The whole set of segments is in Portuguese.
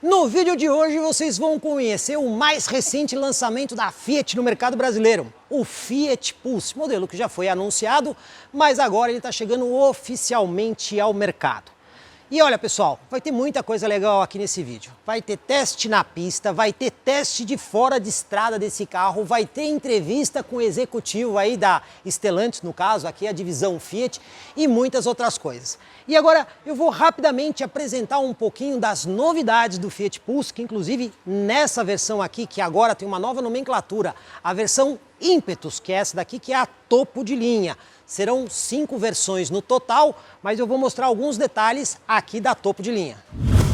No vídeo de hoje vocês vão conhecer o mais recente lançamento da Fiat no mercado brasileiro, o Fiat Pulse, modelo que já foi anunciado, mas agora ele está chegando oficialmente ao mercado. E olha pessoal, vai ter muita coisa legal aqui nesse vídeo. Vai ter teste na pista, vai ter teste de fora de estrada desse carro, vai ter entrevista com o executivo aí da Stellantis, no caso aqui a divisão Fiat, e muitas outras coisas. E agora eu vou rapidamente apresentar um pouquinho das novidades do Fiat Pulse, que inclusive nessa versão aqui, que agora tem uma nova nomenclatura, a versão Impetus, que é essa daqui que é a topo de linha. Serão 5 versões no total, mas eu vou mostrar alguns detalhes aqui da topo de linha.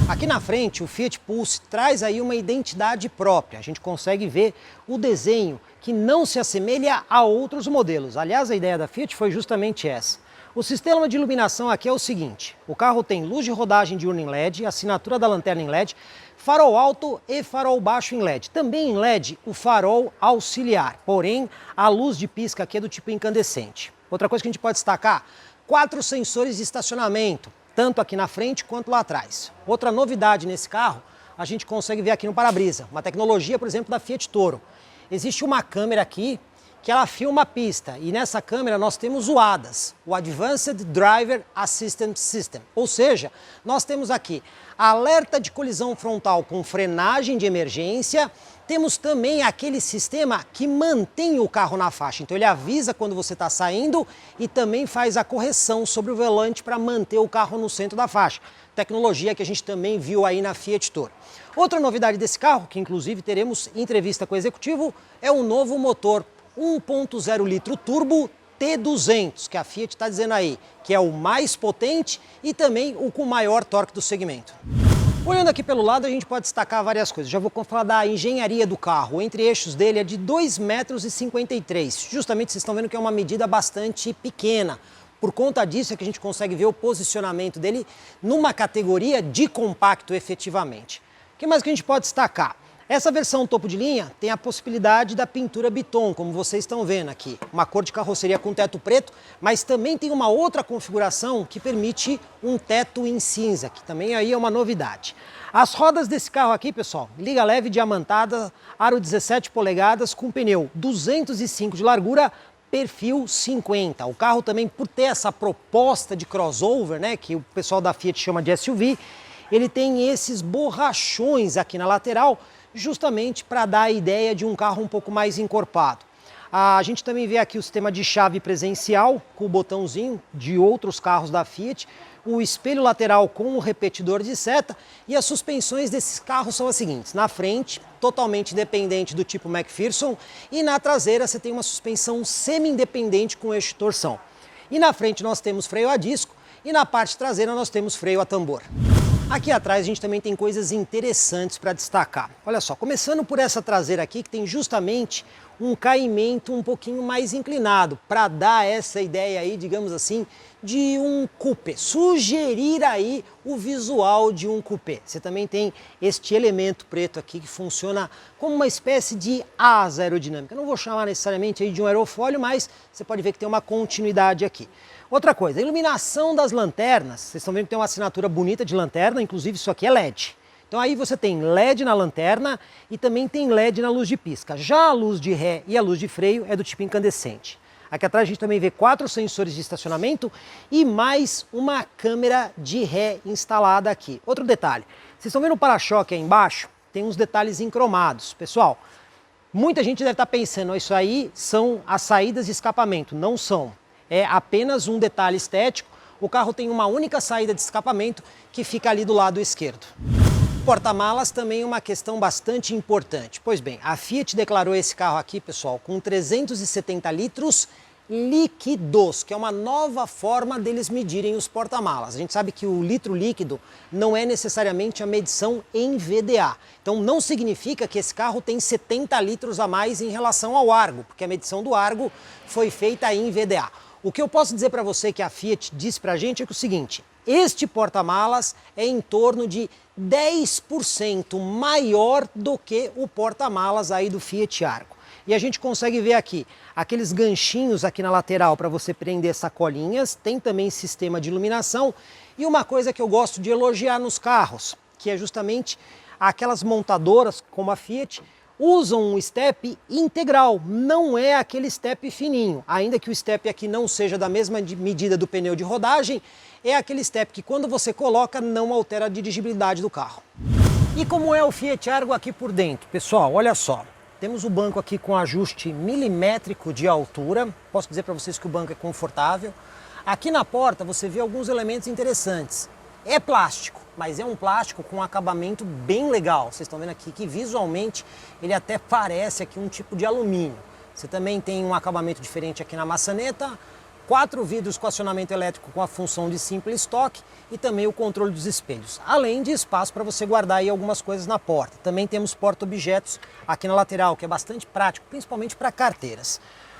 Aqui na frente o Fiat Pulse traz aí uma identidade própria, a gente consegue ver o desenho que não se assemelha a outros modelos. Aliás, a ideia da Fiat foi justamente essa. O sistema de iluminação aqui é o seguinte, o carro tem luz de rodagem diurna em LED, assinatura da lanterna em LED, farol alto e farol baixo em LED. Também em LED o farol auxiliar, porém a luz de pisca aqui é do tipo incandescente. Outra coisa que a gente pode destacar, 4 sensores de estacionamento, tanto aqui na frente quanto lá atrás. Outra novidade nesse carro, a gente consegue ver aqui no para-brisa, uma tecnologia, por exemplo, da Fiat Toro. Existe uma câmera aqui que ela filma a pista e nessa câmera nós temos o ADAS, o Advanced Driver Assistance System. Ou seja, nós temos aqui alerta de colisão frontal com frenagem de emergência, temos também aquele sistema que mantém o carro na faixa, então ele avisa quando você está saindo e também faz a correção sobre o volante para manter o carro no centro da faixa. Tecnologia que a gente também viu aí na Fiat Toro. Outra novidade desse carro, que inclusive teremos entrevista com o executivo, é o novo motor 1.0 litro turbo T200, que a Fiat está dizendo aí, que é o mais potente e também o com maior torque do segmento. Olhando aqui pelo lado, a gente pode destacar várias coisas. Já vou falar da engenharia do carro. O entre-eixos dele é de 2,53 m. Justamente vocês estão vendo que é uma medida bastante pequena. Por conta disso é que a gente consegue ver o posicionamento dele numa categoria de compacto efetivamente. O que mais que a gente pode destacar? Essa versão topo de linha tem a possibilidade da pintura Biton, como vocês estão vendo aqui. Uma cor de carroceria com teto preto, mas também tem uma outra configuração que permite um teto em cinza, que também aí é uma novidade. As rodas desse carro aqui, pessoal, liga leve diamantada, aro 17 polegadas com pneu 205 de largura, perfil 50. O carro também, por ter essa proposta de crossover, né, que o pessoal da Fiat chama de SUV, ele tem esses borrachões aqui na lateral, justamente para dar a ideia de um carro um pouco mais encorpado. A gente também vê aqui o sistema de chave presencial, com o botãozinho de outros carros da Fiat, o espelho lateral com o repetidor de seta e as suspensões desses carros são as seguintes. Na frente, totalmente independente do tipo McPherson e na traseira você tem uma suspensão semi-independente com eixo de torção. E na frente nós temos freio a disco e na parte traseira nós temos freio a tambor. Aqui atrás a gente também tem coisas interessantes para destacar. Olha só, começando por essa traseira aqui que tem justamente um caimento um pouquinho mais inclinado para dar essa ideia aí, digamos assim, de um coupé, sugerir aí o visual de um coupé. Você também tem este elemento preto aqui que funciona como uma espécie de asa aerodinâmica. Não vou chamar necessariamente aí de um aerofólio, mas você pode ver que tem uma continuidade aqui. Outra coisa, a iluminação das lanternas, vocês estão vendo que tem uma assinatura bonita de lanterna, inclusive isso aqui é LED. Então aí você tem LED na lanterna e também tem LED na luz de pisca. Já a luz de ré e a luz de freio é do tipo incandescente. Aqui atrás a gente também vê 4 sensores de estacionamento e mais uma câmera de ré instalada aqui. Outro detalhe, vocês estão vendo o para-choque aí embaixo? Tem uns detalhes encromados. Pessoal, muita gente deve estar pensando, isso aí são as saídas de escapamento. Não são. É apenas um detalhe estético. O carro tem uma única saída de escapamento que fica ali do lado esquerdo. Porta-malas também é uma questão bastante importante. Pois bem, a Fiat declarou esse carro aqui, pessoal, com 370 litros líquidos, que é uma nova forma deles medirem os porta-malas. A gente sabe que o litro líquido não é necessariamente a medição em VDA. Então não significa que esse carro tem 70 litros a mais em relação ao Argo, porque a medição do Argo foi feita em VDA. O que eu posso dizer para você que a Fiat disse para a gente é que o seguinte, este porta-malas é em torno de 10% maior do que o porta-malas aí do Fiat Argo. E a gente consegue ver aqui, aqueles ganchinhos aqui na lateral para você prender sacolinhas, tem também sistema de iluminação. E uma coisa que eu gosto de elogiar nos carros, que é justamente aquelas montadoras, como a Fiat, usam um step integral, não é aquele step fininho. Ainda que o step aqui não seja da mesma medida do pneu de rodagem, é aquele step que quando você coloca não altera a dirigibilidade do carro. E como é o Fiat Argo aqui por dentro? Pessoal, olha só, temos o banco aqui com ajuste milimétrico de altura, posso dizer para vocês que o banco é confortável. Aqui na porta você vê alguns elementos interessantes. É plástico, mas é um plástico com um acabamento bem legal. Vocês estão vendo aqui que visualmente ele até parece aqui um tipo de alumínio. Você também tem um acabamento diferente aqui na maçaneta, 4 vidros com acionamento elétrico com a função de simples estoque e também o controle dos espelhos. Além de espaço para você guardar aí algumas coisas na porta. Também temos porta-objetos aqui na lateral, que é bastante prático, principalmente para carteiras.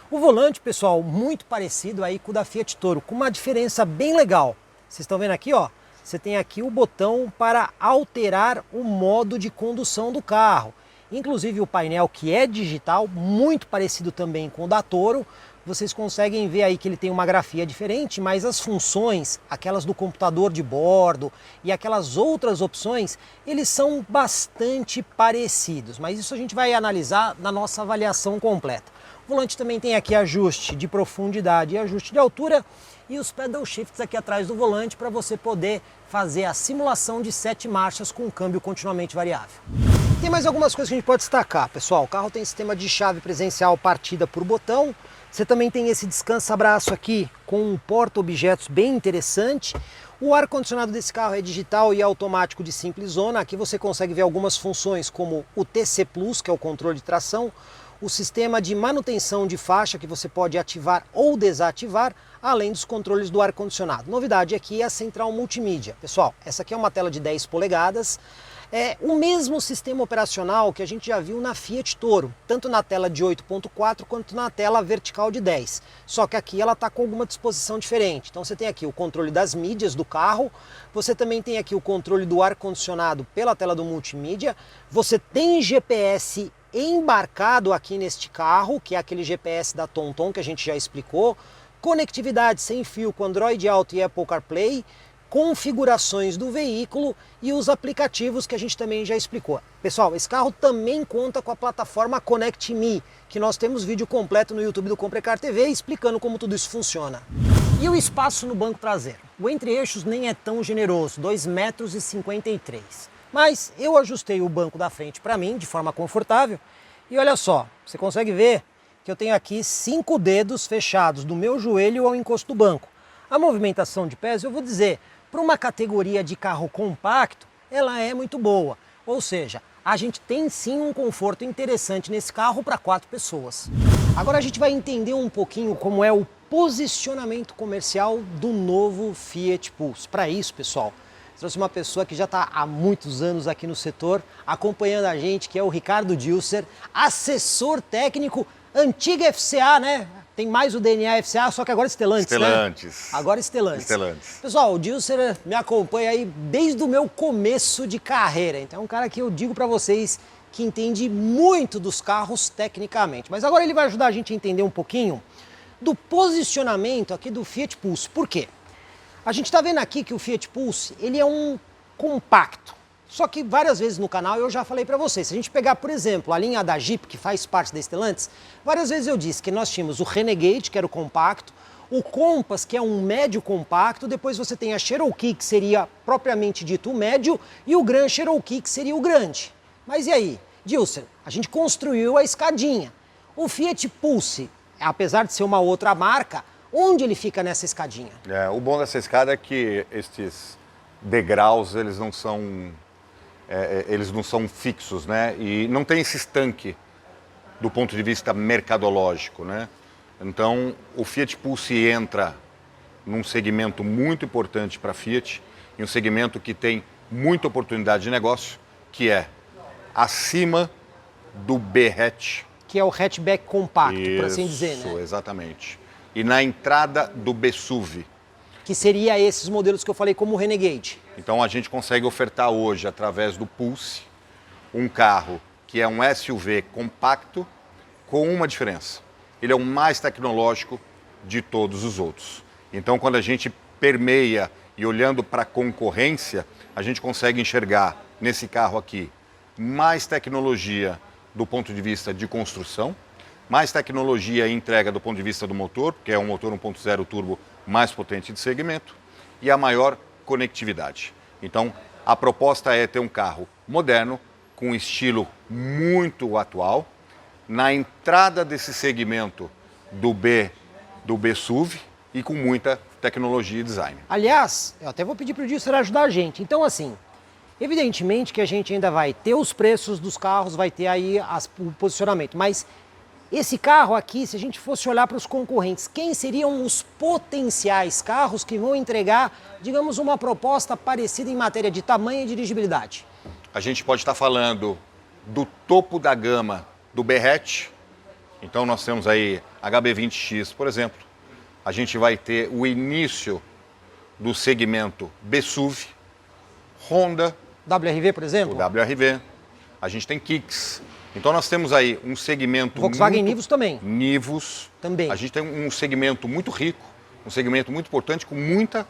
O volante, pessoal, muito parecido aí com o da Fiat Toro, com uma diferença bem legal. Vocês estão vendo aqui, ó? Você tem aqui o botão para alterar o modo de condução do carro. Inclusive o painel, que é digital, muito parecido também com o da Toro. Vocês conseguem ver aí que ele tem uma grafia diferente, mas as funções, aquelas do computador de bordo e aquelas outras opções, eles são bastante parecidos. Mas isso a gente vai analisar na nossa avaliação completa. O volante também tem aqui ajuste de profundidade e ajuste de altura e os pedal shifts aqui atrás do volante para você poder fazer a simulação de 7 marchas com câmbio continuamente variável. Tem mais algumas coisas que a gente pode destacar, pessoal. O carro tem sistema de chave presencial partida por botão. Você também tem esse descansa-braço aqui com um porta-objetos bem interessante. O ar-condicionado desse carro é digital e automático de simples zona. Aqui você consegue ver algumas funções como o TC Plus, que é o controle de tração, o sistema de manutenção de faixa que você pode ativar ou desativar, além dos controles do ar-condicionado. Novidade aqui é a central multimídia. Pessoal, essa aqui é uma tela de 10 polegadas, é o mesmo sistema operacional que a gente já viu na Fiat Toro, tanto na tela de 8.4 quanto na tela vertical de 10. Só que aqui ela está com alguma disposição diferente. Então você tem aqui o controle das mídias do carro, você também tem aqui o controle do ar-condicionado pela tela do multimídia, você tem GPS embarcado aqui neste carro, que é aquele GPS da TomTom que a gente já explicou, conectividade sem fio com Android Auto e Apple CarPlay, configurações do veículo e os aplicativos que a gente também já explicou. Pessoal, esse carro também conta com a plataforma Connect Me, que nós temos vídeo completo no YouTube do Comprecar TV explicando como tudo isso funciona. E o espaço no banco traseiro? O entre-eixos nem é tão generoso, 2,53 m. Mas eu ajustei o banco da frente para mim de forma confortável e olha só, você consegue ver que eu tenho aqui 5 dedos fechados do meu joelho ao encosto do banco. A movimentação de pés, eu vou dizer, para uma categoria de carro compacto, ela é muito boa. Ou seja, a gente tem sim um conforto interessante nesse carro para 4 pessoas. Agora a gente vai entender um pouquinho como é o posicionamento comercial do novo Fiat Pulse. Para isso, pessoal, trouxe uma pessoa que já está há muitos anos aqui no setor, acompanhando a gente, que é o Ricardo Dilser, assessor técnico, antiga FCA, né? Tem mais o DNA FCA, só que agora Stellantis, Stellantis. Né? Agora Stellantis. Stellantis. Pessoal, o Dilser me acompanha aí desde o meu começo de carreira. Então é um cara que eu digo para vocês que entende muito dos carros tecnicamente. Mas agora ele vai ajudar a gente a entender um pouquinho do posicionamento aqui do Fiat Pulse. Por quê? A gente está vendo aqui que o Fiat Pulse, ele é um compacto. Só que várias vezes no canal eu já falei para vocês, se a gente pegar, por exemplo, a linha da Jeep, que faz parte da Stellantis, várias vezes eu disse que nós tínhamos o Renegade, que era o compacto, o Compass, que é um médio compacto, depois você tem a Cherokee, que seria propriamente dito o médio, e o Grand Cherokee, que seria o grande. Mas e aí? Dilser, a gente construiu a escadinha. O Fiat Pulse, apesar de ser uma outra marca, onde ele fica nessa escadinha? O bom dessa escada é que estes degraus, eles não são fixos, né? E não tem esse estanque do ponto de vista mercadológico, né? Então, o Fiat Pulse entra num segmento muito importante para a Fiat, em um segmento que tem muita oportunidade de negócio, que é acima do B-hatch. Que é o hatchback compacto, por assim dizer, né? Isso, exatamente. E na entrada do B-SUV. Que seria esses modelos que eu falei como o Renegade. Então a gente consegue ofertar hoje, através do Pulse, um carro que é um SUV compacto com uma diferença. Ele é o mais tecnológico de todos os outros. Então quando a gente permeia e olhando para a concorrência, a gente consegue enxergar nesse carro aqui mais tecnologia do ponto de vista de construção, mais tecnologia e entrega do ponto de vista do motor, que é um motor 1.0 turbo mais potente de segmento, e a maior conectividade. Então, a proposta é ter um carro moderno, com um estilo muito atual, na entrada desse segmento do B SUV e com muita tecnologia e design. Aliás, eu até vou pedir para o Dilcer ajudar a gente. Então, assim, evidentemente que a gente ainda vai ter os preços dos carros, vai ter aí o posicionamento, mas esse carro aqui, se a gente fosse olhar para os concorrentes, quem seriam os potenciais carros que vão entregar, digamos, uma proposta parecida em matéria de tamanho e dirigibilidade? A gente pode estar falando do topo da gama do B-Hatch. Então nós temos aí HB20X, por exemplo. A gente vai ter o início do segmento B-SUV, Honda, WRV, por exemplo? o WRV. A gente tem Kicks. Então nós temos aí um segmento Volkswagen Nivus também. Nivus. Também. A gente tem um segmento muito rico, um segmento muito importante, com muita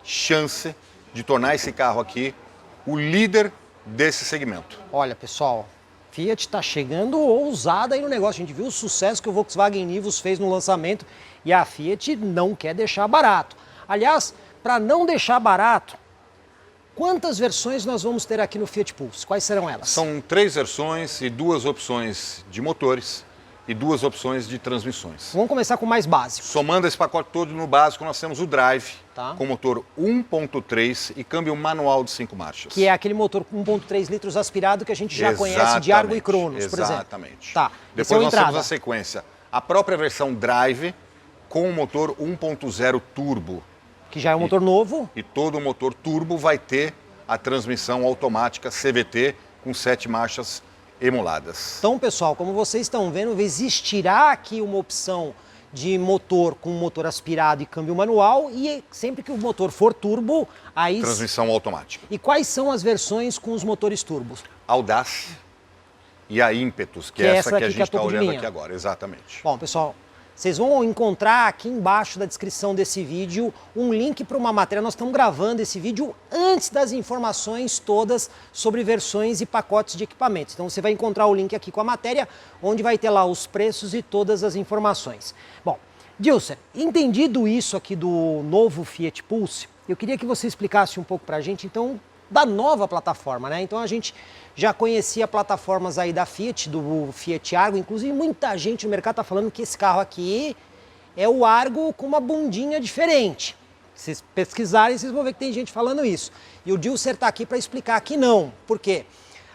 chance de tornar esse carro aqui o líder desse segmento. Olha, pessoal, Fiat está chegando ousada aí no negócio. A gente viu o sucesso que o Volkswagen Nivus fez no lançamento e a Fiat não quer deixar barato. Aliás, para não deixar barato, quantas versões nós vamos ter aqui no Fiat Pulse? Quais serão elas? São 3 versões e 2 opções de motores e 2 opções de transmissões. Vamos começar com o mais básico. Somando esse pacote todo no básico, nós temos o Drive, Tá. com motor 1.3 e câmbio manual de 5 marchas. Que é aquele motor com 1.3 litros aspirado que a gente já conhece de Argo e Cronos, por exemplo. Exatamente. Tá. Depois nós temos a sequência. A própria versão Drive com o motor 1.0 turbo. Que já é um motor novo. E todo o motor turbo vai ter a transmissão automática CVT com 7 marchas emuladas. Então, pessoal, como vocês estão vendo, existirá aqui uma opção de motor com motor aspirado e câmbio manual e sempre que o motor for turbo, aí... Transmissão automática. E quais são as versões com os motores turbos? Audace e a Ímpetus, que é essa que a gente está olhando aqui agora. Exatamente. Bom, pessoal, vocês vão encontrar aqui embaixo da descrição desse vídeo um link para uma matéria. Nós estamos gravando esse vídeo antes das informações todas sobre versões e pacotes de equipamentos. Então você vai encontrar o link aqui com a matéria, onde vai ter lá os preços e todas as informações. Bom, Dilcer, entendido isso aqui do novo Fiat Pulse, eu queria que você explicasse um pouco para a gente, então, da nova plataforma, né? Então a gente já conhecia plataformas aí da Fiat, do Fiat Argo, inclusive muita gente no mercado está falando que esse carro aqui é o Argo com uma bundinha diferente. Se vocês pesquisarem, vocês vão ver que tem gente falando isso. E o Dilcer está aqui para explicar que não. Por quê?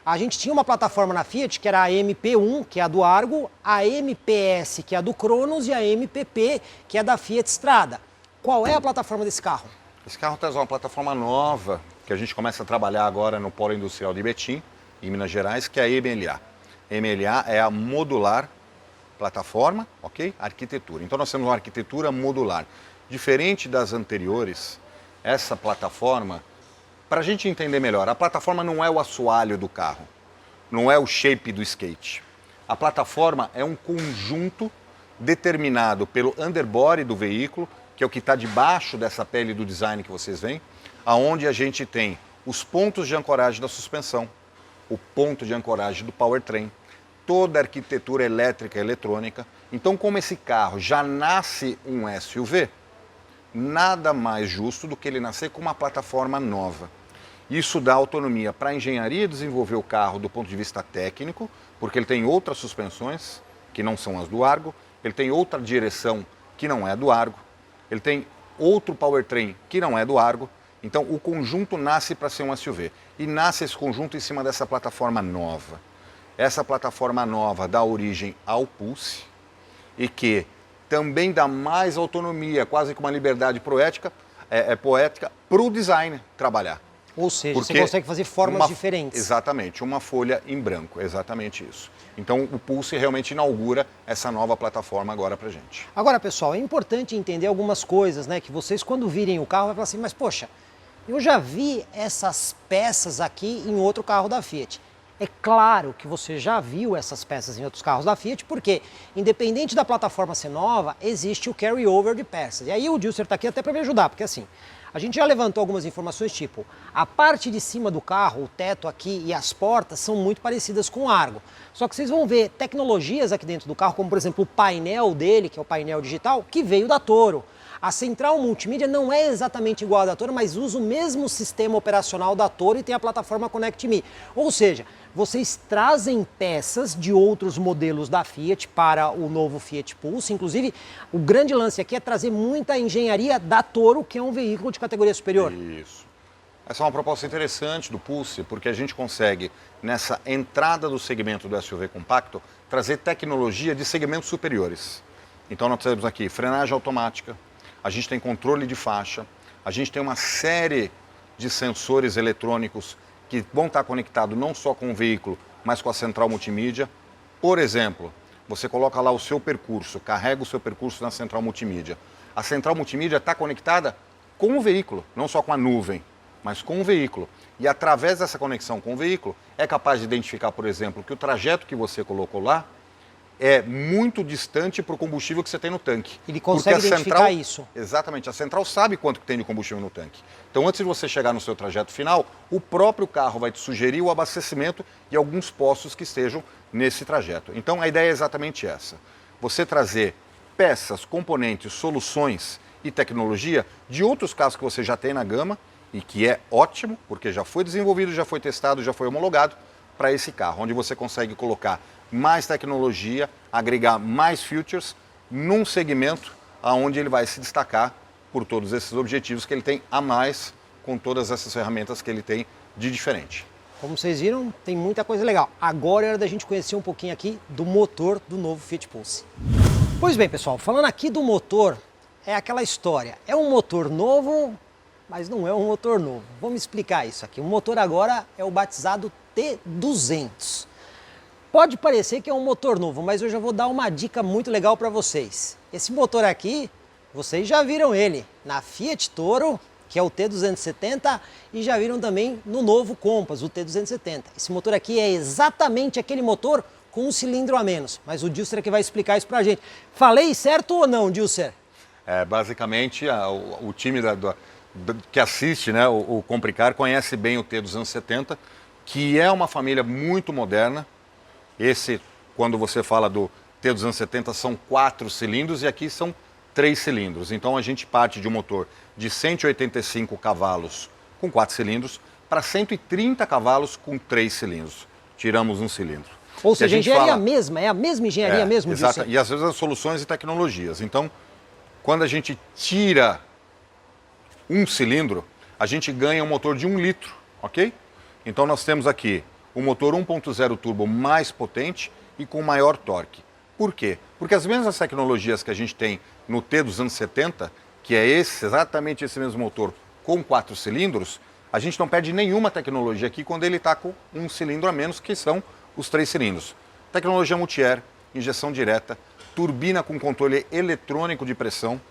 A gente tinha uma plataforma na Fiat que era a MP1, que é a do Argo, a MPS, que é a do Cronos, e a MPP, que é da Fiat Strada. Qual é a plataforma desse carro? Esse carro traz uma plataforma nova, que a gente começa a trabalhar agora no Polo Industrial de Betim, em Minas Gerais, que é a MLA. MLA é a modular plataforma, ok? Arquitetura. Então nós temos uma arquitetura modular. Diferente das anteriores, essa plataforma, para a gente entender melhor, a plataforma não é o assoalho do carro, não é o shape do skate. A plataforma é um conjunto determinado pelo underbody do veículo, que é o que está debaixo dessa pele do design que vocês veem, aonde a gente tem os pontos de ancoragem da suspensão, o ponto de ancoragem do powertrain, toda a arquitetura elétrica e eletrônica. Então, como esse carro já nasce um SUV, nada mais justo do que ele nascer com uma plataforma nova. Isso dá autonomia para a engenharia desenvolver o carro do ponto de vista técnico, porque ele tem outras suspensões, que não são as do Argo, ele tem outra direção, que não é do Argo, ele tem outro powertrain, que não é do Argo. Então, o conjunto nasce para ser um SUV. E nasce esse conjunto em cima dessa plataforma nova. Essa plataforma nova dá origem ao Pulse e que também dá mais autonomia, quase que uma liberdade poética para o design trabalhar. Ou seja, Porque você consegue fazer formas diferentes. Exatamente, uma folha em branco, exatamente isso. Então o Pulse realmente inaugura essa nova plataforma agora pra gente. Agora, pessoal, é importante entender algumas coisas, né? Que vocês, quando virem o carro, vai falar assim, mas poxa, eu já vi essas peças aqui em outro carro da Fiat. É claro que você já viu essas peças em outros carros da Fiat, porque, independente da plataforma ser nova, existe o carry-over de peças. E aí o Dilcer está aqui até para me ajudar, porque assim, A gente já levantou algumas informações, tipo, a parte de cima do carro, o teto aqui e as portas são muito parecidas com o Argo. Só que vocês vão ver tecnologias aqui dentro do carro, como por exemplo o painel dele, que é o painel digital, que veio da Toro. A central multimídia não é exatamente igual à da Toro, mas usa o mesmo sistema operacional da Toro e tem a plataforma Connect-Me. Ou seja, vocês trazem peças de outros modelos da Fiat para o novo Fiat Pulse. Inclusive, o grande lance aqui é trazer muita engenharia da Toro, que é um veículo de categoria superior. Isso. Essa é uma proposta interessante do Pulse, porque a gente consegue, nessa entrada do segmento do SUV compacto, trazer tecnologia de segmentos superiores. Então nós temos aqui frenagem automática, a gente tem controle de faixa, a gente tem uma série de sensores eletrônicos que vão estar conectados não só com o veículo, mas com a central multimídia. Por exemplo, você coloca lá o seu percurso, carrega o seu percurso na central multimídia. A central multimídia está conectada com o veículo, não só com a nuvem, mas com o veículo. E através dessa conexão com o veículo, é capaz de identificar, por exemplo, que o trajeto que você colocou lá é muito distante para o combustível que você tem no tanque. Ele consegue identificar isso. Exatamente, a central sabe quanto que tem de combustível no tanque. Então, antes de você chegar no seu trajeto final, o próprio carro vai te sugerir o abastecimento e alguns postos que estejam nesse trajeto. Então, a ideia é exatamente essa. Você trazer peças, componentes, soluções e tecnologia de outros carros que você já tem na gama e que é ótimo, porque já foi desenvolvido, já foi testado, já foi homologado para esse carro, onde você consegue colocar mais tecnologia, agregar mais features num segmento onde ele vai se destacar por todos esses objetivos que ele tem a mais com todas essas ferramentas que ele tem de diferente. Como vocês viram, tem muita coisa legal. Agora é hora da gente conhecer um pouquinho aqui do motor do novo Fiat Pulse. Pois bem, pessoal, falando aqui do motor, é aquela história. É um motor novo, mas não é um motor novo. Vamos explicar isso aqui. O motor agora é o batizado T200. Pode parecer que é um motor novo, mas eu já vou dar uma dica muito legal para vocês. Esse motor aqui, vocês já viram ele na Fiat Toro, que é o T270, e já viram também no novo Compass, o T270. Esse motor aqui é exatamente aquele motor com um cilindro a menos, mas o Dilser é que vai explicar isso pra gente. Falei certo ou não, Dilser? Basicamente, o time que assiste, né, o Compricar conhece bem o T270, que é uma família muito moderna. Esse, quando você fala do T270, são 4 cilindros e aqui são 3 cilindros. Então a gente parte de um motor de 185 cavalos com 4 cilindros para 130 cavalos com 3 cilindros. Tiramos um cilindro. Ou seja, a engenharia é a mesma engenharia mesmo disso. Exato. E às vezes as soluções e tecnologias. Então, quando a gente tira um cilindro, a gente ganha um motor de 1 litro, ok? Então nós temos aqui o motor 1.0 turbo mais potente e com maior torque. Por quê? Porque as mesmas tecnologias que a gente tem no T270, que é exatamente esse mesmo motor com 4 cilindros, a gente não perde nenhuma tecnologia aqui quando ele está com um cilindro a menos, que são os 3 cilindros. Tecnologia multi-air, injeção direta, turbina com controle eletrônico de pressão,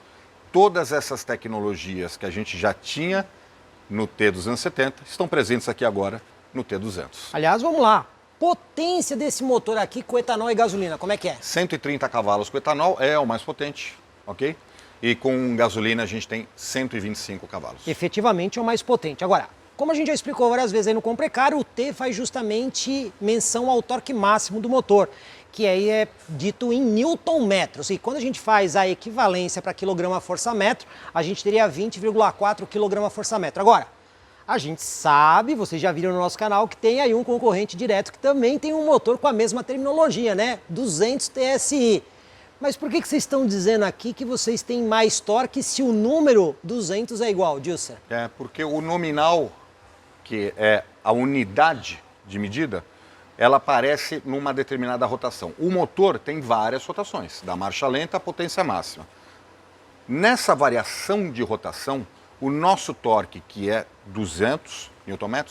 todas essas tecnologias que a gente já tinha no T270 estão presentes aqui agora no T200. Aliás, vamos lá. Potência desse motor aqui com etanol e gasolina, como é que é? 130 cavalos com etanol é o mais potente, ok? E com gasolina a gente tem 125 cavalos. Efetivamente é o mais potente. Agora, como a gente já explicou várias vezes aí no Comprecar, o T faz justamente menção ao torque máximo do motor, que aí é dito em newton-metros. E quando a gente faz a equivalência para quilograma-força-metro, a gente teria 20,4 kg/metro. Agora, a gente sabe, vocês já viram no nosso canal, que tem aí um concorrente direto que também tem um motor com a mesma terminologia, né? 200 TSI. Mas por que vocês estão dizendo aqui que vocês têm mais torque se o número 200 é igual, Dilser? Porque o nominal, que é a unidade de medida, ela aparece numa determinada rotação. O motor tem várias rotações, da marcha lenta à potência máxima. Nessa variação de rotação, o nosso torque, que é 200 Nm,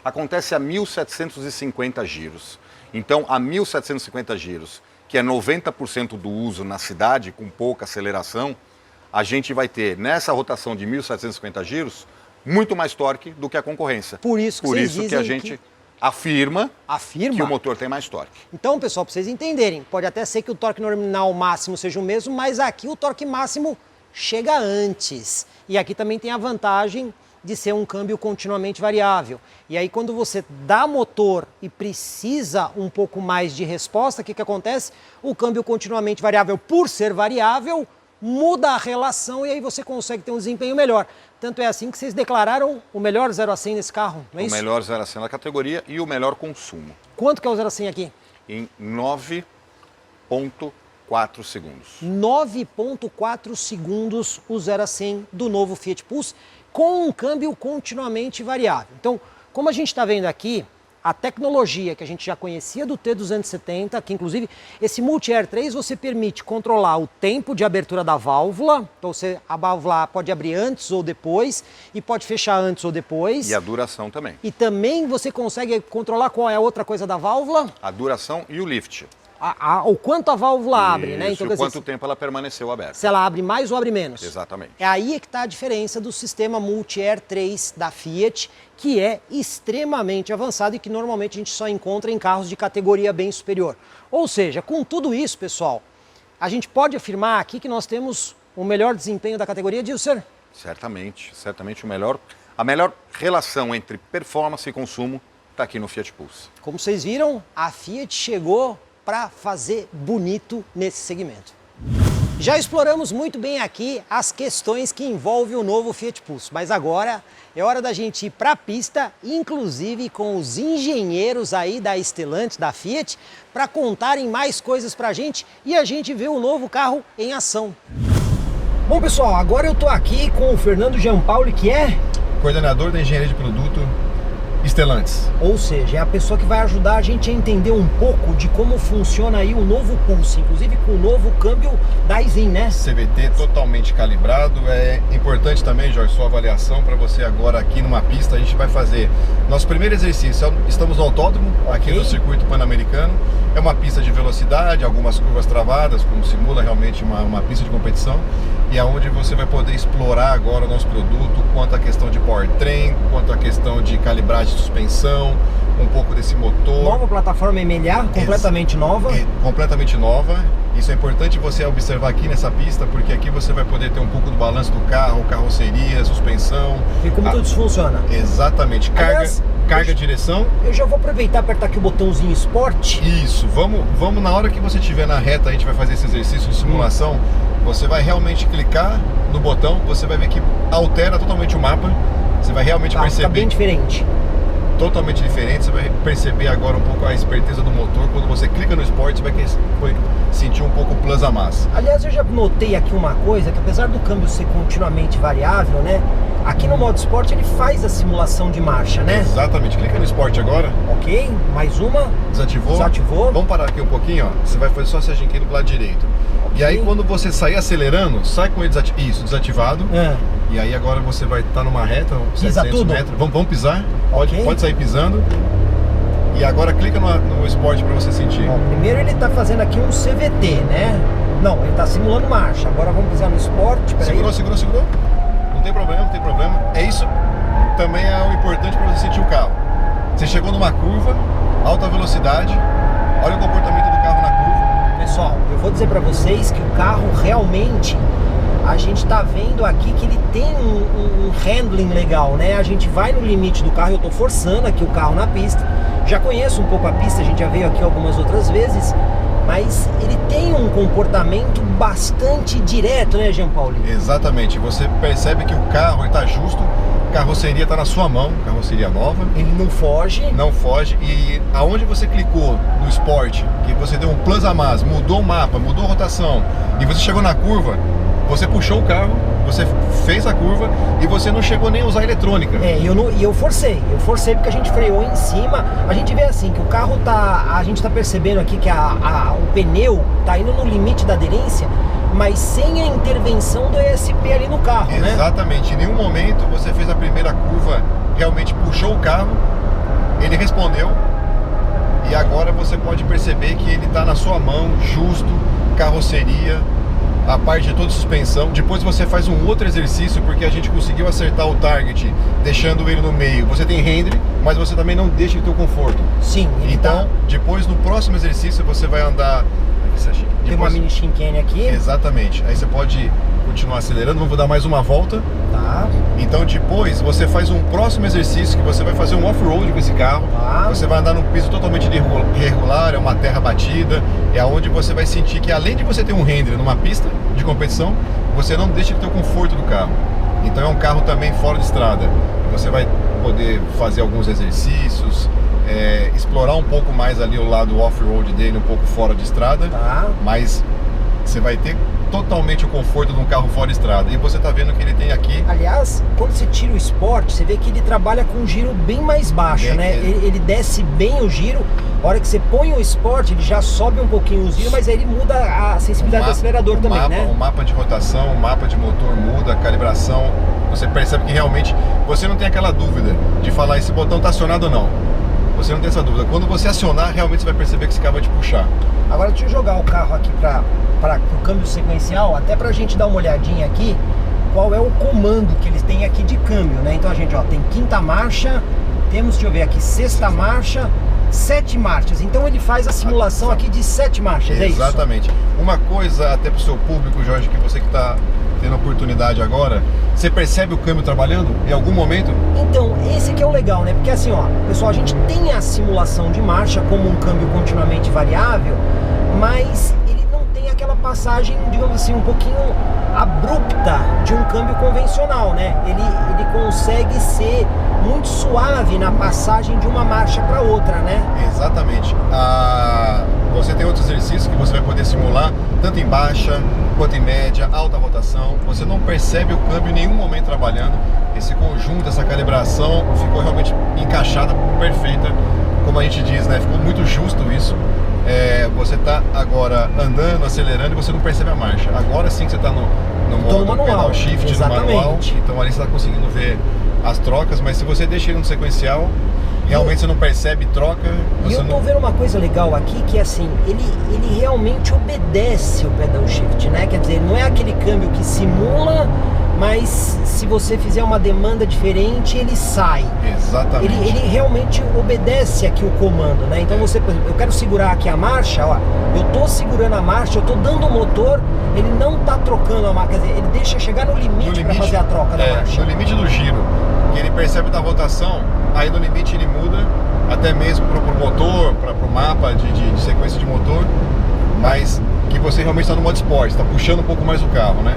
acontece a 1.750 giros. Então, a 1.750 giros, que é 90% do uso na cidade, com pouca aceleração, a gente vai ter, nessa rotação de 1.750 giros, muito mais torque do que a concorrência. Por isso que a gente afirma que o motor tem mais torque. Então, pessoal, para vocês entenderem, pode até ser que o torque nominal máximo seja o mesmo, mas aqui o torque máximo chega antes. E aqui também tem a vantagem de ser um câmbio continuamente variável. E aí quando você dá motor e precisa um pouco mais de resposta, o que acontece? O câmbio continuamente variável, por ser variável, muda a relação e aí você consegue ter um desempenho melhor. Tanto é assim que vocês declararam o melhor 0 a 100 nesse carro, não é isso? O melhor 0 a 100 na categoria e o melhor consumo. Quanto que é o 0 a 100 aqui? Em 9,4 segundos. 9,4 segundos o 0 a 100 do novo Fiat Pulse, com um câmbio continuamente variável. Então, como a gente está vendo aqui, a tecnologia que a gente já conhecia do T270, que inclusive esse Multi-Air 3 você permite controlar o tempo de abertura da válvula, então a válvula pode abrir antes ou depois e pode fechar antes ou depois. E a duração também. E também você consegue controlar qual é a outra coisa da válvula? A duração e o lift. O quanto a válvula abre, Isso, né? Então, quanto tempo ela permaneceu aberta. Se ela abre mais ou abre menos. Exatamente. É aí que está a diferença do sistema Multi-Air 3 da Fiat, que é extremamente avançado e que normalmente a gente só encontra em carros de categoria bem superior. Ou seja, com tudo isso, pessoal, a gente pode afirmar aqui que nós temos o melhor desempenho da categoria, Dilcer? Certamente a melhor relação entre performance e consumo está aqui no Fiat Pulse. Como vocês viram, a Fiat chegou para fazer bonito nesse segmento. Já exploramos muito bem aqui as questões que envolvem o novo Fiat Pulse, mas agora é hora da gente ir para a pista, inclusive com os engenheiros aí da Stellantis, da Fiat, para contarem mais coisas para a gente e a gente ver o novo carro em ação. Bom, pessoal, agora eu estou aqui com o Fernando Giampaoli, que é coordenador da engenharia de produto Stellantis. Ou seja, é a pessoa que vai ajudar a gente a entender um pouco de como funciona aí o novo Pulse, inclusive com o novo câmbio da Aisin, né? CVT totalmente calibrado. É importante também, Jorge, sua avaliação para você agora aqui numa pista. A gente vai fazer nosso primeiro exercício. Estamos no autódromo, aqui no circuito pan-americano. É uma pista de velocidade, algumas curvas travadas, como simula realmente uma pista de competição. E aonde você vai poder explorar agora o nosso produto, quanto à questão de powertrain, quanto à questão de calibragem de suspensão, um pouco desse motor. Nova plataforma MLA, completamente nova. Completamente nova. Isso é importante você observar aqui nessa pista, porque aqui você vai poder ter um pouco do balanço do carro, carroceria, suspensão. E como tudo isso funciona. Exatamente. Carga, direção. Eu já vou aproveitar e apertar aqui o botãozinho Sport. Isso. Vamos na hora que você estiver na reta, a gente vai fazer esse exercício de simulação. Você vai realmente clicar no botão, você vai ver que altera totalmente o mapa. Você vai realmente perceber. Tá bem diferente. Totalmente diferente, você vai perceber agora um pouco a esperteza do motor. Quando você clica no Sport, você vai sentir um pouco o plus a mais. Aliás, eu já notei aqui uma coisa, que apesar do câmbio ser continuamente variável, né? Aqui no modo Sport ele faz a simulação de marcha, né? Exatamente, clica no Sport agora. Ok, mais uma. Desativou. Vamos parar aqui um pouquinho, ó. Você vai fazer só esse aqui do lado direito. Okay. E aí quando você sair acelerando, sai com ele desativado. E aí agora você vai estar numa reta, 700 metros. Vamos pisar. Pode sair pisando. E agora clica no Sport para você sentir. Bom, primeiro ele está fazendo aqui um CVT, né? Não, ele está simulando marcha. Agora vamos pisar no Sport. Segurou. Não tem problema. É isso também é o importante para você sentir o carro. Você chegou numa curva, alta velocidade. Olha o comportamento do carro na curva. Pessoal, eu vou dizer para vocês que o carro realmente... A gente está vendo aqui que ele tem um handling legal, né? A gente vai no limite do carro, eu estou forçando aqui o carro na pista. Já conheço um pouco a pista, a gente já veio aqui algumas outras vezes, mas ele tem um comportamento bastante direto, né, Giampaoli? Exatamente, você percebe que o carro está justo, a carroceria está na sua mão, carroceria nova. Ele não foge. Não foge, e aonde você clicou no Sport, que você deu um plus a mais, mudou o mapa, mudou a rotação, e você chegou na curva, você puxou o carro, você fez a curva e você não chegou nem a usar a eletrônica. Eu forcei porque a gente freou em cima. A gente vê assim que o carro a gente tá percebendo aqui que o pneu tá indo no limite da aderência, mas sem a intervenção do ESP ali no carro, né? Exatamente, em nenhum momento você fez a primeira curva, realmente puxou o carro, ele respondeu e agora você pode perceber que ele tá na sua mão, justo, carroceria, a parte de toda a suspensão. Depois você faz um outro exercício, porque a gente conseguiu acertar o target, deixando ele no meio. Você tem render, mas você também não deixa o teu conforto. Sim. Então, depois no próximo exercício você vai andar... Tem uma mini chicane aqui. Exatamente. Aí você pode continuar acelerando, vamos dar mais uma volta. Tá. Então depois você faz um próximo exercício que você vai fazer um off-road com esse carro. Tá. Você vai andar num piso totalmente irregular, é uma terra batida, é onde você vai sentir que além de você ter um render numa pista de competição, você não deixa de ter o conforto do carro. Então é um carro também fora de estrada. Você vai poder fazer alguns exercícios, explorar um pouco mais ali o lado off-road dele, um pouco fora de estrada, Tá. mas você vai ter totalmente o conforto de um carro fora de estrada. E você tá vendo que ele tem aqui... Aliás, quando você tira o Sport, você vê que ele trabalha com um giro bem mais baixo, né? Ele desce bem o giro. A hora que você põe o Sport, ele já sobe um pouquinho o giro, mas aí ele muda a sensibilidade do acelerador também, né? O mapa de rotação, o mapa de motor muda, a calibração. Você percebe que realmente você não tem aquela dúvida de falar esse botão tá acionado ou não. Você não tem essa dúvida. Quando você acionar, realmente você vai perceber que esse carro vai te puxar. Agora deixa eu jogar o carro aqui para o câmbio sequencial, até pra gente dar uma olhadinha aqui qual é o comando que eles têm aqui de câmbio, né? Então a gente, ó, tem quinta marcha, temos, deixa eu ver aqui, sexta marcha, 7 marchas. Então ele faz a simulação aqui de 7 marchas, é isso? Exatamente. Uma coisa até pro seu público, Jorge, que você que tá tendo a oportunidade agora, você percebe o câmbio trabalhando em algum momento? Então, esse que é o legal, né? Porque assim, ó, pessoal, a gente tem a simulação de marcha como um câmbio continuamente variável, mas ele não tem aquela passagem, digamos assim, um pouquinho abrupta de um câmbio convencional, né? Ele consegue ser muito suave na passagem de uma marcha para outra, né? Exatamente. Você tem outros exercícios que você vai poder simular, tanto em baixa, quanto em média, alta rotação. Você não percebe o câmbio em nenhum momento trabalhando. Esse conjunto, essa calibração ficou realmente encaixada, perfeita, como a gente diz, né? Ficou muito justo isso. Você está agora andando, acelerando e você não percebe a marcha. Agora sim que você está no modo manual, pedal shift, exatamente. no manual. Então ali você está conseguindo ver as trocas, mas se você deixa ele no sequencial, realmente você não percebe troca. E eu tô vendo uma coisa legal aqui, que é assim, ele realmente obedece o pedal shift, né? Quer dizer, não é aquele câmbio que simula, mas se você fizer uma demanda diferente, ele sai. Exatamente. Ele realmente obedece aqui o comando, né? Então você, por exemplo, eu quero segurar aqui a marcha, ó, eu tô segurando a marcha, eu tô dando o motor, ele não tá trocando a marcha, quer dizer, ele deixa chegar no limite para fazer a troca da marcha. No limite do giro, que ele percebe da rotação, aí no limite ele muda, até mesmo pro motor, pro mapa de sequência de motor, mas que você realmente está no modo esporte, está puxando um pouco mais o carro, né?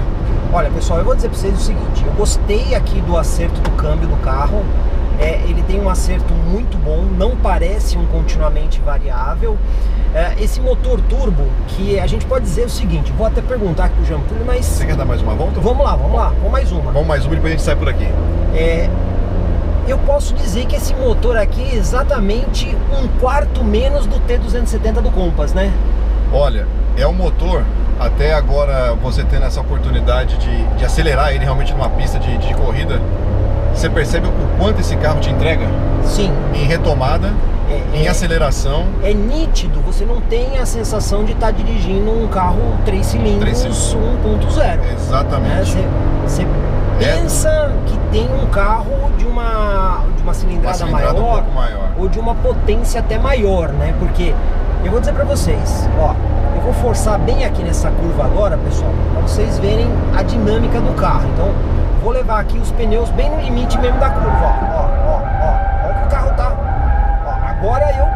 Olha, pessoal, eu vou dizer para vocês o seguinte, eu gostei aqui do acerto do câmbio do carro, ele tem um acerto muito bom, não parece um continuamente variável. Esse motor turbo, que a gente pode dizer o seguinte, vou até perguntar aqui pro Jean Paul, mas... Você quer dar mais uma volta? Vamos lá, vamos mais uma. Vamos mais uma e depois a gente sai por aqui. Eu posso dizer que esse motor aqui é exatamente 1/4 menos do T270 do Compass, né? Olha, é um motor, até agora você tendo essa oportunidade de acelerar ele realmente numa pista de corrida, você percebe o quanto esse carro te entrega? Sim. Em retomada, em aceleração. É nítido, você não tem a sensação de estar dirigindo um carro 3 cilindros 1.0. Exatamente. Você pensa que tem um carro de uma cilindrada maior, um pouco maior, ou de uma potência até maior, né? Porque eu vou dizer pra vocês, ó, eu vou forçar bem aqui nessa curva agora, pessoal, pra vocês verem a dinâmica do carro. Então, vou levar aqui os pneus bem no limite mesmo da curva, ó. Olha que o carro tá. Ó, agora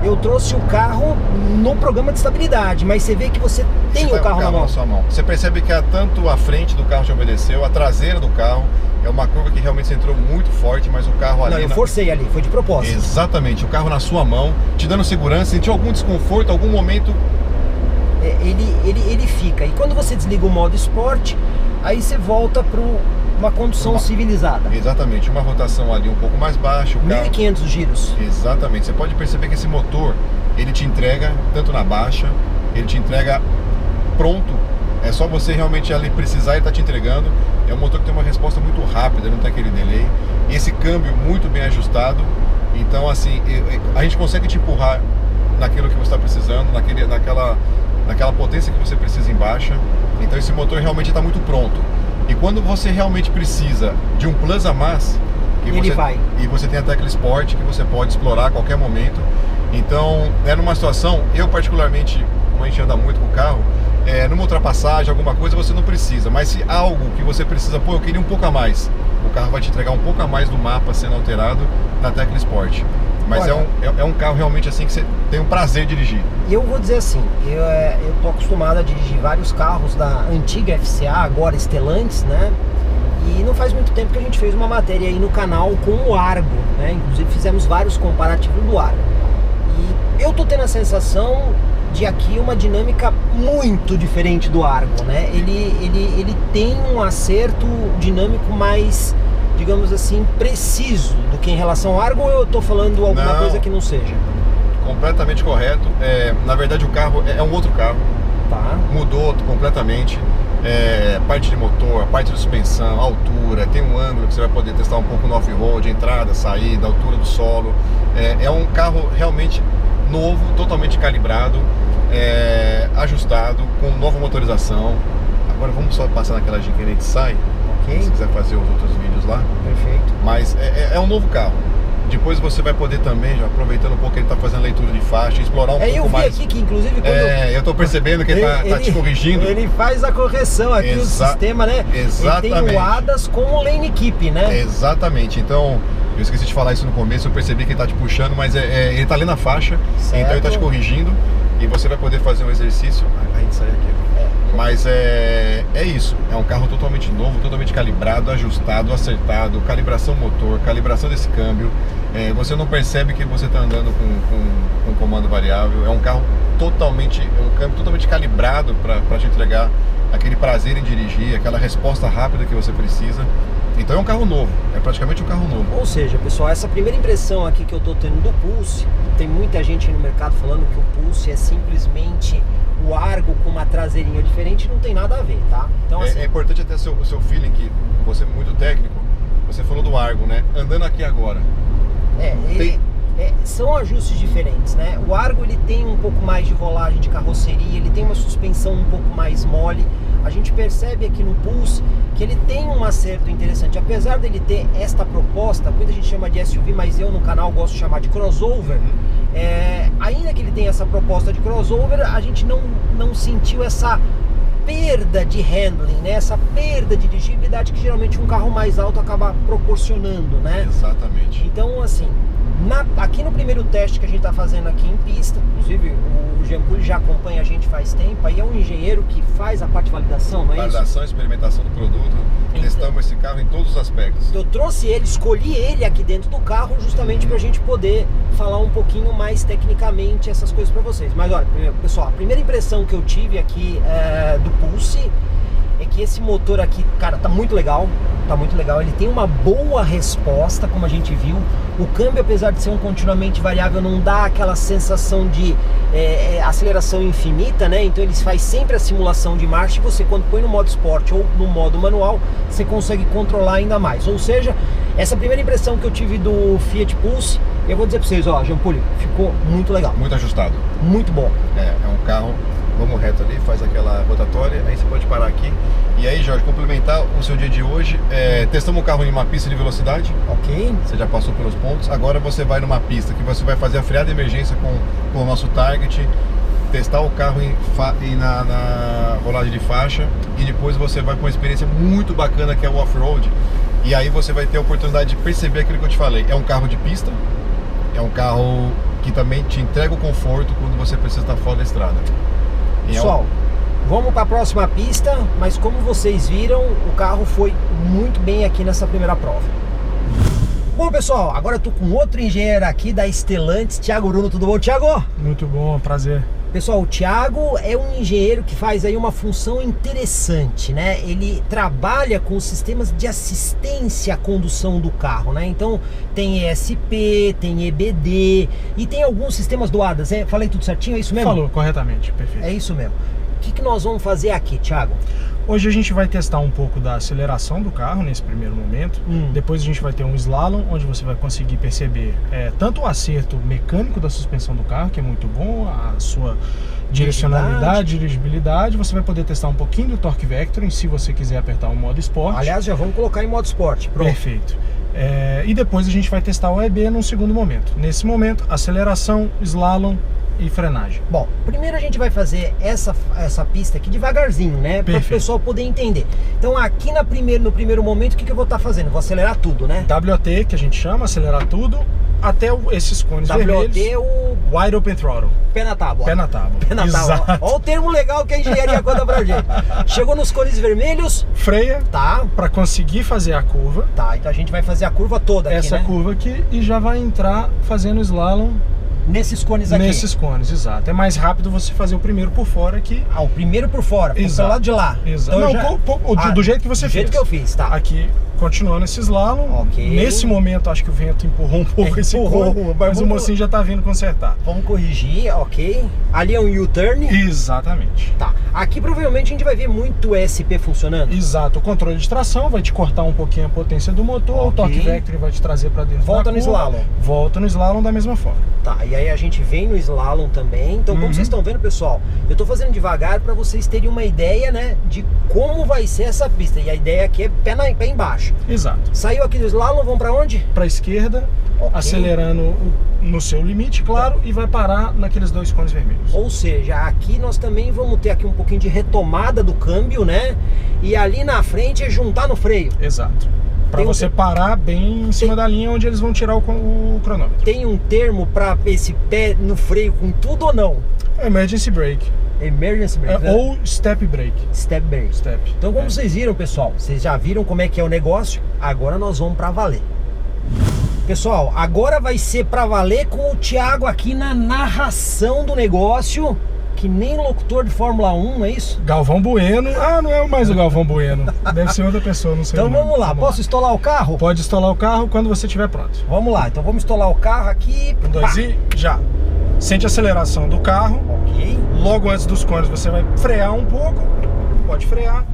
eu trouxe o carro no programa de estabilidade, mas você vê que você tem o carro na sua mão. Você percebe que tanto a frente do carro te obedeceu, a traseira do carro. É uma curva que realmente você entrou muito forte, mas o carro ali... Não, eu forcei ali, foi de propósito. Exatamente, o carro na sua mão, te dando segurança. Sentiu algum desconforto, algum momento? Ele fica. E quando você desliga o modo esporte, aí você volta para uma condução civilizada. Exatamente, uma rotação ali um pouco mais baixa. 1.500 giros. Exatamente, você pode perceber que esse motor, ele te entrega, tanto na baixa, ele te entrega pronto. É só você realmente ali precisar e está te entregando. É um motor que tem uma resposta muito rápida, não tem aquele delay. E esse câmbio muito bem ajustado. Então assim, a gente consegue te empurrar naquilo que você está precisando, naquela potência que você precisa em baixa. Então esse motor realmente está muito pronto. E quando você realmente precisa de um plus a mais, e você tem até aquele Sport que você pode explorar a qualquer momento. Então, numa situação, eu particularmente, como a gente anda muito com o carro, numa ultrapassagem, alguma coisa, você não precisa. Mas se algo que você precisa, pô, eu queria um pouco a mais, o carro vai te entregar um pouco a mais do mapa sendo alterado na Tekla Sport. Mas olha, é um carro realmente assim que você tem o prazer de dirigir. E eu vou dizer assim, eu tô acostumado a dirigir vários carros da antiga FCA, agora Stellantis, né? E não faz muito tempo que a gente fez uma matéria aí no canal com o Argo, né? Inclusive fizemos vários comparativos do Argo. E eu tô tendo a sensação de aqui uma dinâmica muito diferente do Argo, né? Ele tem um acerto dinâmico mais, digamos assim, preciso do que em relação ao Argo, ou eu tô falando alguma coisa que não seja? Completamente correto. Na verdade o carro é um outro carro. Tá. Mudou completamente. Parte de motor, parte de suspensão, altura, tem um ângulo que você vai poder testar um pouco no off-road, entrada, saída, altura do solo. É um carro realmente novo, totalmente calibrado, ajustado, com nova motorização. Agora vamos só passar naquela dica que a gente sai, okay? Se quiser fazer os outros vídeos lá. Perfeito. Mas é um novo carro. Depois você vai poder também, já aproveitando um pouco que ele está fazendo leitura de faixa, explorar um pouco mais. Eu vi aqui que inclusive quando eu estou percebendo que ele está te corrigindo. Ele faz a correção aqui, o sistema, né? Exatamente. Ele tem o ADAS com o Lane Keep, né? Exatamente. Então, eu esqueci de falar isso no começo, eu percebi que ele está te puxando, mas ele está ali na faixa, certo. Então ele está te corrigindo e você vai poder fazer um exercício. A gente sai aqui. Mas é isso, é um carro totalmente novo, totalmente calibrado, ajustado, acertado, calibração motor, calibração desse câmbio. Você não percebe que você está andando com comando variável. É um carro totalmente, um câmbio totalmente calibrado para te entregar aquele prazer em dirigir, aquela resposta rápida que você precisa. Então é um carro novo, é praticamente um carro novo. Ou seja, pessoal, essa primeira impressão aqui que eu tô tendo do Pulse, tem muita gente no mercado falando que o Pulse é simplesmente o Argo com uma traseirinha diferente, não tem nada a ver, tá? Então, assim, é importante até o seu feeling, que você é muito técnico, você falou do Argo, né? Andando aqui agora. São ajustes diferentes, né? O Argo ele tem um pouco mais de rolagem de carroceria, ele tem uma suspensão um pouco mais mole. A gente percebe aqui no Pulse que ele tem um acerto interessante, apesar dele ter esta proposta, muita gente chama de SUV, mas eu no canal gosto de chamar de crossover. Ainda que ele tenha essa proposta de crossover, a gente não sentiu essa perda de handling, né? Essa perda de dirigibilidade que geralmente um carro mais alto acaba proporcionando, né? Exatamente. Então, assim, aqui no primeiro teste que a gente está fazendo aqui em pista, inclusive o Jean Paul já acompanha a gente faz tempo, aí é um engenheiro que faz a parte de validação, não é isso? Validação, experimentação do produto, testamos esse carro em todos os aspectos. Eu trouxe ele, escolhi ele aqui dentro do carro justamente para a gente poder falar um pouquinho mais tecnicamente essas coisas para vocês. Mas olha, pessoal, a primeira impressão que eu tive aqui do Pulse é que esse motor aqui, cara, tá muito legal, ele tem uma boa resposta, como a gente viu. O câmbio, apesar de ser um continuamente variável, não dá aquela sensação de aceleração infinita, né? Então ele faz sempre a simulação de marcha e você, quando põe no modo Sport ou no modo manual, você consegue controlar ainda mais. Ou seja, essa primeira impressão que eu tive do Fiat Pulse, eu vou dizer para vocês, ó, Jean Paul, ficou muito legal. Muito ajustado. Muito bom. É um carro, vamos reto ali, faz aquela rotatória, aí você pode parar aqui. E aí, Jorge, complementar o seu dia de hoje, testamos o carro em uma pista de velocidade. Ok. Você já passou pelos pontos, agora você vai numa pista que você vai fazer a freada de emergência com o nosso target, testar o carro na rolagem de faixa, e depois você vai com uma experiência muito bacana que é o off-road. E aí você vai ter a oportunidade de perceber aquilo que eu te falei. É um carro de pista, é um carro que também te entrega o conforto quando você precisa estar fora da estrada. Pessoal, vamos para a próxima pista, mas como vocês viram, o carro foi muito bem aqui nessa primeira prova. Bom, pessoal, agora eu tô com outro engenheiro aqui da Stellantis, Thiago Bruno. Tudo bom, Thiago? Muito bom, prazer. Pessoal, o Thiago é um engenheiro que faz aí uma função interessante, né? Ele trabalha com sistemas de assistência à condução do carro, né? Então tem ESP, tem EBD e tem alguns sistemas do ADAS, né? Falei tudo certinho, é isso mesmo? Falou, corretamente, perfeito. É isso mesmo. O que nós vamos fazer aqui, Thiago? Hoje a gente vai testar um pouco da aceleração do carro nesse primeiro momento. Depois a gente vai ter um slalom, onde você vai conseguir perceber tanto o acerto mecânico da suspensão do carro, que é muito bom, a sua direcionalidade, dirigibilidade. Você vai poder testar um pouquinho do torque vectoring, se você quiser apertar o modo Sport. Aliás, já vamos colocar em modo Sport. Pronto. Perfeito. E depois a gente vai testar o EB num segundo momento. Nesse momento, aceleração, slalom e frenagem. Bom, primeiro a gente vai fazer essa pista aqui devagarzinho, né? Para o pessoal poder entender. Então aqui no primeiro momento, o que eu vou estar fazendo? Vou acelerar tudo, né? WT, que a gente chama, acelerar tudo, até esses cones vermelhos. WT, o Wide Open Throttle. pé na tábua. Pé na tábua. Pé na tábua. Olha o termo legal que a engenharia conta pra gente. Chegou nos cones vermelhos. Freia. Tá. Para conseguir fazer a curva. Tá, então a gente vai fazer a curva toda aqui, essa né? curva aqui, e já vai entrar fazendo slashalom. Nesses cones aqui. Nesses cones, exato. É mais rápido você fazer o primeiro por fora aqui. Ah, o primeiro por fora, pelo lado de lá. Exato. Então não, do jeito que você fez. Do jeito que eu fiz, tá. Aqui, continuando esse slalom. Ok. Nesse momento, acho que o vento empurrou um pouco esse cone, mas o mocinho já tá vindo consertar. Vamos corrigir, ok. Ali é um U-turn. Exatamente. Tá. Aqui provavelmente a gente vai ver muito ESP funcionando. Exato. O controle de tração vai te cortar um pouquinho a potência do motor. Ok. O torque vector vai te trazer para dentro Volta da no curva. slalom. Volta no slalom da mesma forma. Tá, e aí a gente vem no slalom também. Então, como vocês estão vendo, pessoal, eu tô fazendo devagar para vocês terem uma ideia, né, de como vai ser essa pista. E a ideia aqui é pé embaixo. Exato. Saiu aqui do slalom, vamos para onde? Para a esquerda, okay. Acelerando no seu limite, claro, e vai parar naqueles dois cones vermelhos. Ou seja, aqui nós também vamos ter aqui um pouquinho de retomada do câmbio, né? E ali na frente é juntar no freio. Exato. Para você parar bem em cima da linha onde eles vão tirar o cronômetro. Tem um termo para esse pé no freio com tudo ou não? Emergency brake. Emergency brake, né? Ou step brake. Step brake. Step. Então, como vocês viram, pessoal, vocês já viram como é que é o negócio. Agora nós vamos para valer. Pessoal, agora vai ser para valer com o Thiago aqui na narração do negócio. Que nem locutor de Fórmula 1, não é isso? Galvão Bueno. Ah, não é mais o Galvão Bueno. Deve ser outra pessoa, não sei. Então vamos lá. Posso estolar o carro? Pode estolar o carro quando você estiver pronto. Vamos lá. Então vamos estolar o carro aqui. 1, 2 e já. Sente a aceleração do carro. Ok. Logo antes dos cones você vai frear um pouco. Pode frear.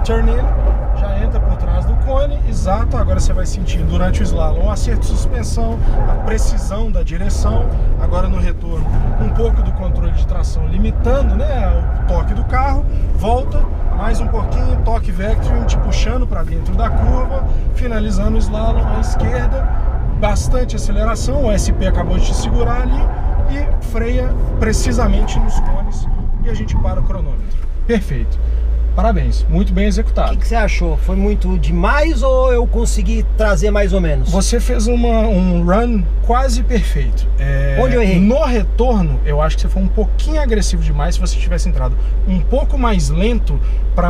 Turn in. Já entra por trás do cone. Exato. Agora você vai sentir durante o slalom o acerto de suspensão, a precisão da direção. Agora no retorno, um pouco do controle de tração limitando, né, o toque do carro. Volta mais um pouquinho, toque vector te puxando para dentro da curva, finalizando o slalom à esquerda. Bastante aceleração. O SP acabou de te segurar ali e freia precisamente nos cones e a gente para o cronômetro. Perfeito. Parabéns, muito bem executado. O que você achou? Foi muito demais ou eu consegui trazer mais ou menos? Você fez um run quase perfeito. Onde eu errei? No retorno, eu acho que você foi um pouquinho agressivo demais. Se você tivesse entrado um pouco mais lento para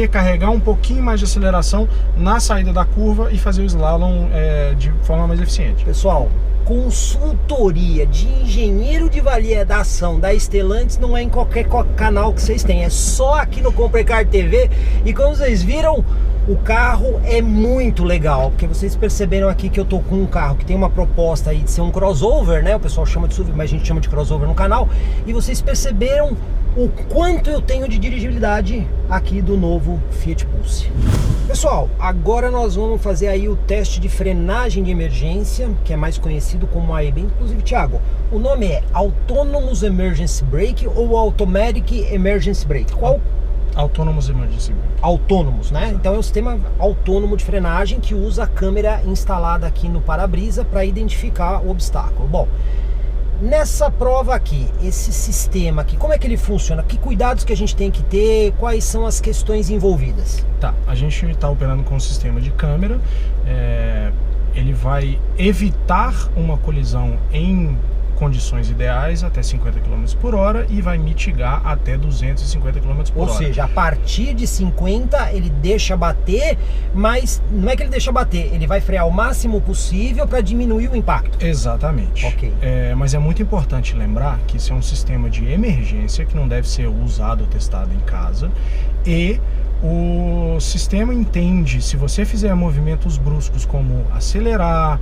carregar um pouquinho mais de aceleração na saída da curva e fazer o slalom de forma mais eficiente. Pessoal, consultoria de engenheiro de validação da Stellantis não é em qualquer canal que vocês têm, é só aqui no Comprecar TV. E como vocês viram, o carro é muito legal, porque vocês perceberam aqui que eu tô com um carro que tem uma proposta aí de ser um crossover, né? O pessoal chama de SUV, mas a gente chama de crossover no canal. E vocês perceberam o quanto eu tenho de dirigibilidade aqui do novo Fiat Pulse. Pessoal, agora nós vamos fazer aí o teste de frenagem de emergência, que é mais conhecido como AEB. Inclusive, Thiago, o nome é Autonomous Emergency Brake ou Automatic Emergency Brake? Qual? Autonomous Emergency Brake. Autônomos, né? Então é um sistema autônomo de frenagem que usa a câmera instalada aqui no para-brisa para identificar o obstáculo. Bom, nessa prova aqui, esse sistema aqui, como é que ele funciona? Que cuidados que a gente tem que ter? Quais são as questões envolvidas? Tá, a gente está operando com um sistema de câmera. Ele vai evitar uma colisão em condições ideais até 50 km por hora e vai mitigar até 250 km por hora. Ou seja, a partir de 50 ele deixa bater, mas não é que ele deixa bater, ele vai frear o máximo possível para diminuir o impacto. Exatamente. Ok. Mas é muito importante lembrar que isso é um sistema de emergência que não deve ser usado ou testado em casa, e o sistema entende se você fizer movimentos bruscos como acelerar,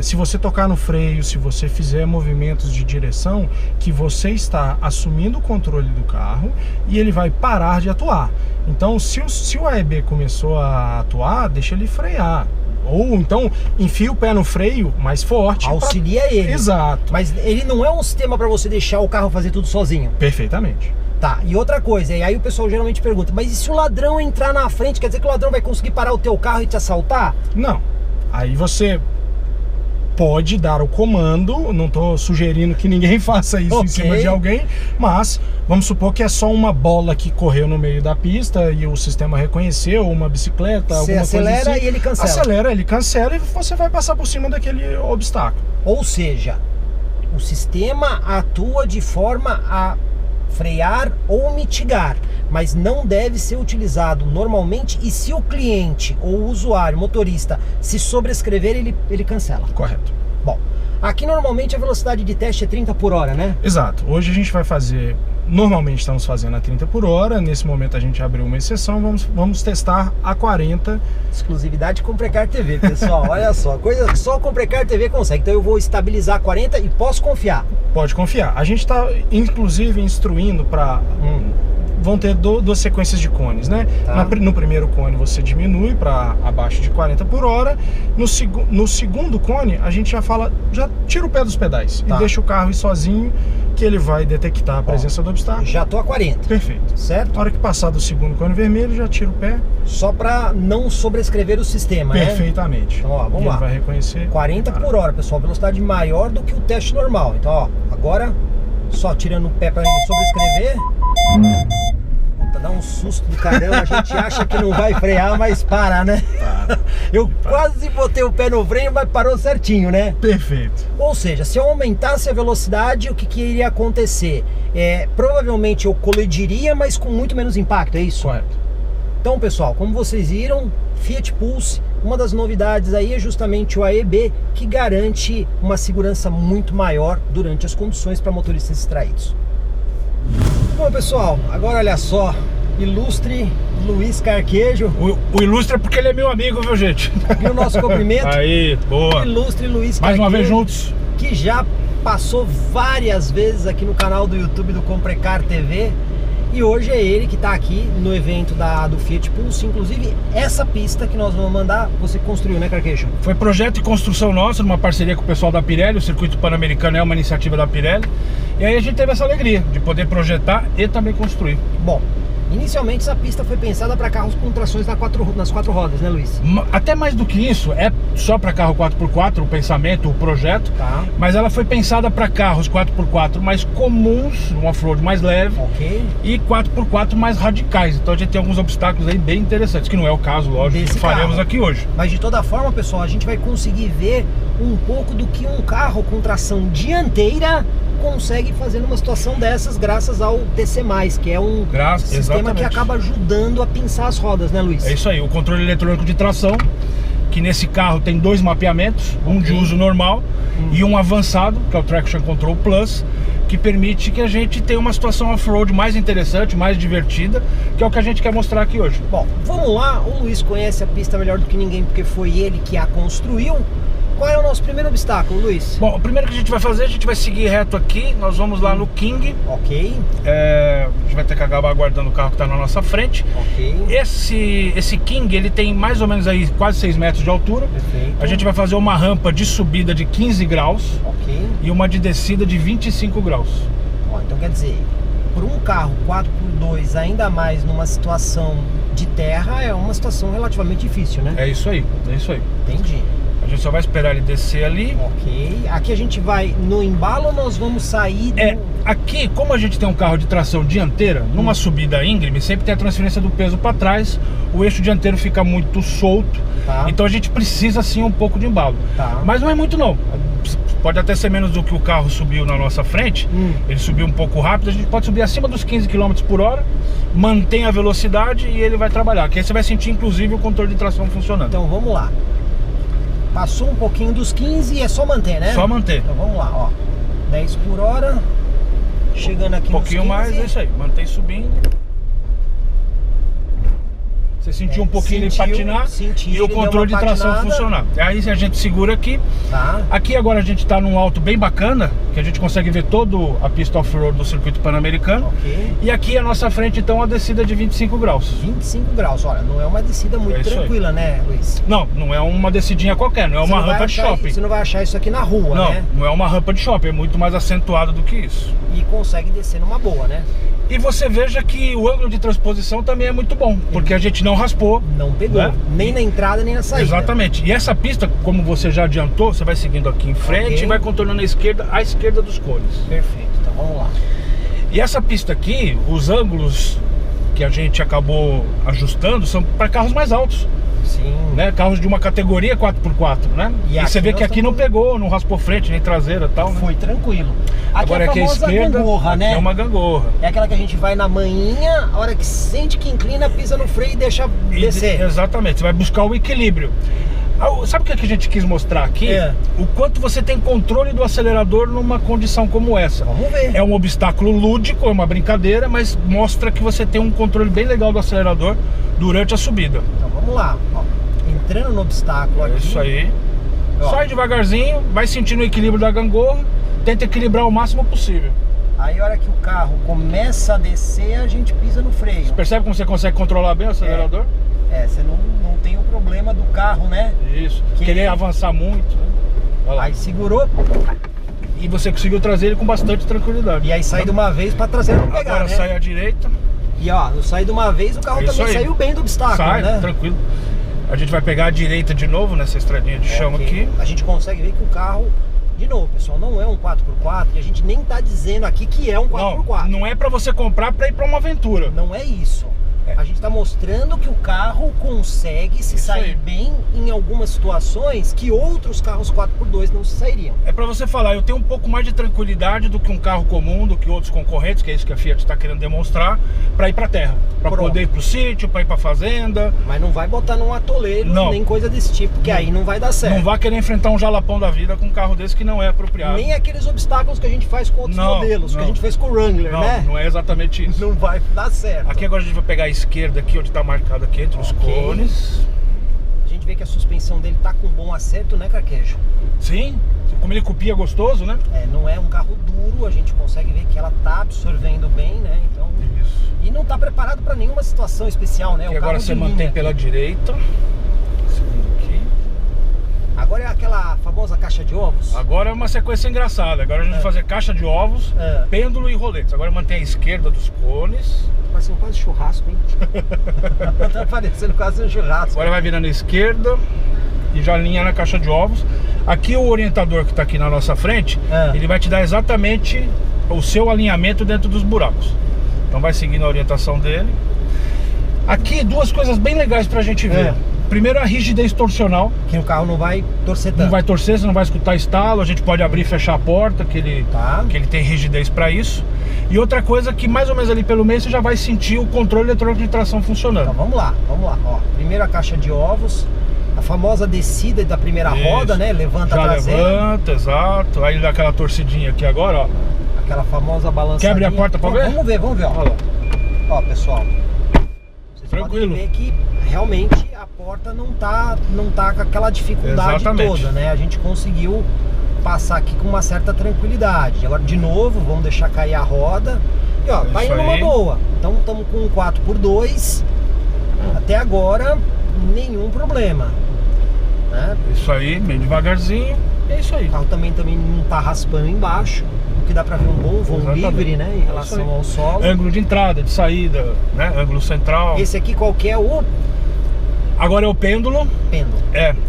se você tocar no freio, se você fizer movimentos de direção, que você está assumindo o controle do carro e ele vai parar de atuar. Então se o AEB começou a atuar, deixa ele frear. Ou então enfia o pé no freio mais forte. Auxilia ele. Exato. Mas ele não é um sistema para você deixar o carro fazer tudo sozinho. Perfeitamente. Tá, e outra coisa, e aí o pessoal geralmente pergunta, mas e se o ladrão entrar na frente, quer dizer que o ladrão vai conseguir parar o teu carro e te assaltar? Não. Aí você pode dar o comando, não estou sugerindo que ninguém faça isso em cima de alguém, mas vamos supor que é só uma bola que correu no meio da pista e o sistema reconheceu, uma bicicleta, alguma coisa assim. Acelera e ele cancela. Acelera, ele cancela e você vai passar por cima daquele obstáculo. Ou seja, o sistema atua de forma a frear ou mitigar, mas não deve ser utilizado normalmente, e se o cliente ou o usuário, motorista, se sobrescrever, ele cancela. Correto. Bom, aqui normalmente a velocidade de teste é 30 por hora, né? Exato. Hoje a gente vai fazer, normalmente estamos fazendo a 30 por hora, nesse momento a gente abriu uma exceção, vamos testar a 40. Exclusividade com Precar TV, pessoal, olha só, coisa que só com Precar TV consegue. Então eu vou estabilizar 40 e posso confiar. Pode confiar. A gente está, inclusive, instruindo para... Vão ter duas sequências de cones, né? Tá. No primeiro cone você diminui para abaixo de 40 por hora. No segundo cone a gente já fala, já tira o pé dos pedais e deixa o carro ir sozinho, que ele vai detectar a presença do obstáculo. Já tô a 40. Perfeito. Certo? Na hora que passar do segundo cone vermelho, já tira o pé. Só para não sobrescrever o sistema, Perfeitamente. Então, ó, vamos lá. Ele vai reconhecer. 40 por hora, pessoal. Velocidade maior do que o teste normal. Então, ó, agora só tirando o pé para ele sobrescrever. Puta, dá um susto do caramba. A gente acha que não vai frear, mas para, né? Eu quase botei o pé no freio, mas parou certinho, né? Perfeito. Ou seja, se eu aumentasse a velocidade, o que iria acontecer? Provavelmente eu colidiria, mas com muito menos impacto, é isso? Correto. Então, pessoal, como vocês viram, Fiat Pulse, uma das novidades aí é justamente o AEB, que garante uma segurança muito maior durante as conduções para motoristas distraídos. Bom, pessoal, agora olha só, ilustre Luiz Carquejo. O ilustre é porque ele é meu amigo, viu, gente? E o nosso cumprimento. Aí, boa. Ilustre Luiz Mais Carquejo. uma vez juntos. Que já passou várias vezes aqui no canal do YouTube do Comprecar TV. E hoje é ele que está aqui no evento do Fiat Pulse. Inclusive, essa pista que nós vamos mandar, você construiu, né, Carquejo? Foi projeto e construção nossa, numa parceria com o pessoal da Pirelli. O Circuito Pan-Americano é uma iniciativa da Pirelli. E aí a gente teve essa alegria de poder projetar e também construir. Bom, inicialmente essa pista foi pensada para carros com trações nas quatro rodas, né, Luiz? Até mais do que isso, é só para carro 4x4 o pensamento, o projeto. Tá. Mas ela foi pensada para carros 4x4 mais comuns, um off-road mais leve. Ok. E 4x4 mais radicais. Então a gente tem alguns obstáculos aí bem interessantes, que não é o caso, lógico, que faremos aqui hoje. Mas de toda forma, pessoal, a gente vai conseguir ver um pouco do que um carro com tração dianteira consegue fazer numa situação dessas, graças ao TC+, que é um sistema que acaba ajudando a pinçar as rodas, né, Luiz? É isso aí, o controle eletrônico de tração, que nesse carro tem dois mapeamentos, um de uso normal e um avançado, que é o Traction Control Plus, que permite que a gente tenha uma situação off-road mais interessante, mais divertida, que é o que a gente quer mostrar aqui hoje. Bom, vamos lá, o Luiz conhece a pista melhor do que ninguém, porque foi ele que a construiu. Qual é o nosso primeiro obstáculo, Luiz? Bom, o primeiro que a gente vai fazer, a gente vai seguir reto aqui, nós vamos lá no King. Ok. A gente vai ter que acabar aguardando o carro que está na nossa frente. Ok. Esse King, ele tem mais ou menos aí quase 6 metros de altura. Perfeito. A gente vai fazer uma rampa de subida de 15 graus Ok. e uma de descida de 25 graus. Ó, então quer dizer, por um carro 4x2, ainda mais numa situação de terra, é uma situação relativamente difícil, né? É isso aí, é isso aí. Entendi. A gente só vai esperar ele descer ali. Ok. Aqui a gente vai no embalo ou nós vamos sair do... Aqui, como a gente tem um carro de tração dianteira, numa subida íngreme, sempre tem a transferência do peso para trás, o eixo dianteiro fica muito solto, então a gente precisa sim um pouco de embalo. Mas não é muito não, pode até ser menos do que o carro subiu na nossa frente, ele subiu um pouco rápido, a gente pode subir acima dos 15 km por hora, mantém a velocidade e ele vai trabalhar, que aí você vai sentir inclusive o controle de tração funcionando. Então vamos lá. Passou um pouquinho dos 15 e é só manter, né? Só manter. Então vamos lá, ó. 10 por hora. Chegando aqui um pouquinho nos 15. mais, é isso aí. Mantém subindo. Você sentiu um pouquinho ele patinar e o controle de tração funcionar. Aí a gente segura aqui. Aqui agora a gente está num alto bem bacana, que a gente consegue ver toda a pista off-road do Circuito Pan-Americano. E aqui à nossa frente então a descida de 25 graus. 25 graus, olha, não é uma descida muito tranquila, né, Luiz? Não, não é uma descidinha qualquer, não é uma rampa de shopping. Você não vai achar isso aqui na rua, né? Não, não é uma rampa de shopping, é muito mais acentuado do que isso. E consegue descer numa boa, né? E você veja que o ângulo de transposição também é muito bom, porque a gente não raspou. Não pegou, né? Nem na entrada, nem na saída. Exatamente. E essa pista, como você já adiantou, você vai seguindo aqui em frente e vai contornando à esquerda dos cones. Perfeito, então vamos lá. E essa pista aqui, os ângulos que a gente acabou ajustando são para carros mais altos. Sim. Né? Carros de uma categoria 4x4, né? E você vê que aqui não pegou, não raspou frente, nem traseira e tal, né? Foi tranquilo. Aqui agora é a famosa gangorra, né? É uma gangorra. É aquela que a gente vai na manhinha, a hora que sente que inclina, pisa no freio e deixa descer. Exatamente, você vai buscar o equilíbrio. Sabe o que a gente quis mostrar aqui? O quanto você tem controle do acelerador numa condição como essa. Vamos ver. É um obstáculo lúdico, é uma brincadeira, mas mostra que você tem um controle bem legal do acelerador durante a subida. Então vamos lá, ó. Entrando no obstáculo aqui. Isso aí. Ó. Sai devagarzinho, vai sentindo o equilíbrio da gangorra, tenta equilibrar o máximo possível. Aí a hora que o carro começa a descer, a gente pisa no freio. Você percebe como você consegue controlar bem o acelerador? Você não tem o problema do carro, né? Isso, querer avançar muito, né? Olha lá. Aí segurou. E você conseguiu trazer ele com bastante tranquilidade. E aí sai de uma vez pra traseira não pegar, agora né? Sai à direita. E ó, eu saí de uma vez, o carro também saiu bem do obstáculo, sai, né? Tranquilo. A gente vai pegar a direita de novo nessa estradinha de chão aqui. A gente consegue ver que o carro, de novo, pessoal, não é um 4x4 e a gente nem tá dizendo aqui que é um 4x4. Não é pra você comprar pra ir pra uma aventura. Não é isso. A gente tá mostrando que o carro consegue se sair bem em algumas situações que outros carros 4x2 não se sairiam. É pra você falar, eu tenho um pouco mais de tranquilidade do que um carro comum, do que outros concorrentes, que é isso que a Fiat está querendo demonstrar, pra ir pra terra, pra poder ir pro sítio, pra ir pra fazenda. Mas não vai botar num atoleiro, nem coisa desse tipo, porque aí não vai dar certo. Não vai querer enfrentar um jalapão da vida com um carro desse que não é apropriado. Nem aqueles obstáculos que a gente faz com outros modelos, que a gente fez com o Wrangler, né? Não é exatamente isso. Não vai dar certo. Aqui agora a gente vai pegar a esquerda aqui, onde está marcado aqui entre os cones. A gente vê que a suspensão dele tá com bom acerto, né, Carquejo? Sim, como ele copia gostoso, né? Não é um carro duro, a gente consegue ver que ela tá absorvendo bem, né? Então, isso. E não tá preparado para nenhuma situação especial, né? E agora você mantém pela direita. Segundo aqui. Agora é aquela famosa caixa de ovos? Agora é uma sequência engraçada. Agora a gente vai fazer caixa de ovos, pêndulo e roletes. Agora mantém a esquerda dos cones. Parecendo quase churrasco, hein? Tá parecendo quase um churrasco. Agora vai virando a esquerda e já alinha na caixa de ovos. Aqui o orientador que está aqui na nossa frente, ele vai te dar exatamente o seu alinhamento dentro dos buracos. Então vai seguindo a orientação dele. Aqui duas coisas bem legais pra gente ver. Primeiro, a rigidez torcional. Que o carro não vai torcer tanto. Não vai torcer, você não vai escutar estalo. A gente pode abrir e fechar a porta, que ele tem rigidez para isso. E outra coisa que mais ou menos ali pelo meio você já vai sentir o controle eletrônico de tração funcionando. Então vamos lá. Ó, primeiro a caixa de ovos. A famosa descida da primeira roda, né? Levanta a traseira. Levanta, exato. Aí dá aquela torcidinha aqui agora, ó. Aquela famosa balançadinha. Quer abrir a porta pra ver? Vamos ver, ó. Olha lá. Ó, pessoal. Vocês Tranquilo. podem ver que realmente a porta não tá com aquela dificuldade toda, né? A gente conseguiu passar aqui com uma certa tranquilidade. Agora, de novo, vamos deixar cair a roda. E ó, vai indo numa boa. Então, estamos com um 4x2. Até agora, nenhum problema. Né? Isso aí, bem devagarzinho. É isso aí. O carro também não tá raspando embaixo. O que dá pra ver um bom vão livre, né? Em relação ao solo. Ângulo de entrada, de saída, né? Ângulo central. Esse aqui qual que é o... Agora é o pêndulo.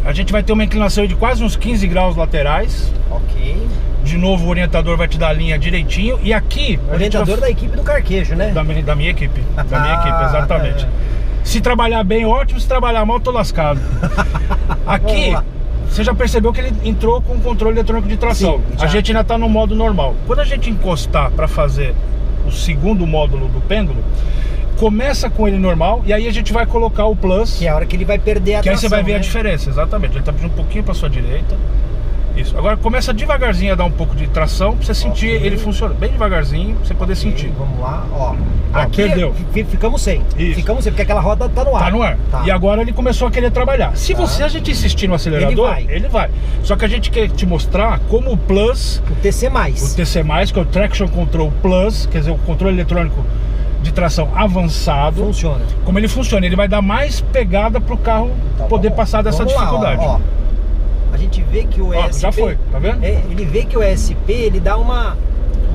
A gente vai ter uma inclinação de quase uns 15 graus laterais. Ok. De novo o orientador vai te dar a linha direitinho. E aqui... Orientador da equipe do Carquejo, né? Da minha equipe. Da minha equipe, exatamente. Se trabalhar bem, ótimo. Se trabalhar mal, tô lascado. Aqui... Você já percebeu que ele entrou com o controle eletrônico de tração. Sim, a gente ainda está no modo normal. Quando a gente encostar para fazer o segundo módulo do pêndulo, começa com ele normal e aí a gente vai colocar o Plus. Que é a hora que ele vai perder a tração. Que aí você vai ver a diferença, exatamente. Ele está pedindo um pouquinho para sua direita. Isso. Agora começa devagarzinho a dar um pouco de tração pra você sentir ele funcionando. Bem devagarzinho, pra você poder sentir. Vamos lá, ó. Aqui perdeu. Ficamos sem. Isso. Ficamos sem, porque aquela roda tá no ar. Tá no ar. E agora ele começou a querer trabalhar. Se a gente insistir no acelerador, ele vai. Só que a gente quer te mostrar como o Plus... O TC+. O TC+, que é o Traction Control Plus, quer dizer, o controle eletrônico de tração avançado. Funciona. Como ele funciona. Ele vai dar mais pegada pro carro poder passar dessa dificuldade. Lá, ó. A gente vê que o ESP... Já foi, tá vendo? Ele vê que o ESP, ele dá uma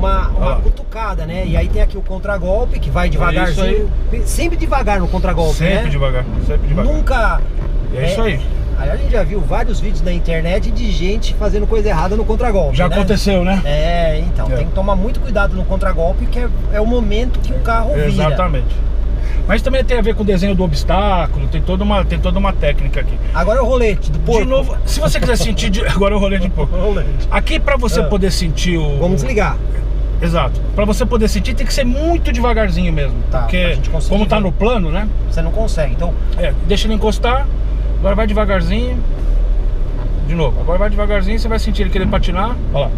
uma cutucada, né? E aí tem aqui o contragolpe que vai devagarzinho. Sempre devagar no contragolpe, né? Sempre devagar. Nunca... É isso aí. Aí a gente já viu vários vídeos na internet de gente fazendo coisa errada no contragolpe. Já aconteceu, né? Então tem que tomar muito cuidado no contragolpe, que é o momento que o carro vira. Exatamente. Mas também tem a ver com o desenho do obstáculo, tem toda uma técnica aqui. Agora é o rolete do porco. De novo, se você quiser sentir, agora é o rolete de porco. Aqui pra você poder sentir o... Vamos desligar. Exato. Pra você poder sentir tem que ser muito devagarzinho mesmo. Porque como tá no plano, né? Você não consegue, então... Deixa ele encostar, agora vai devagarzinho. De novo, agora vai devagarzinho, você vai sentir ele querer patinar. Olha lá.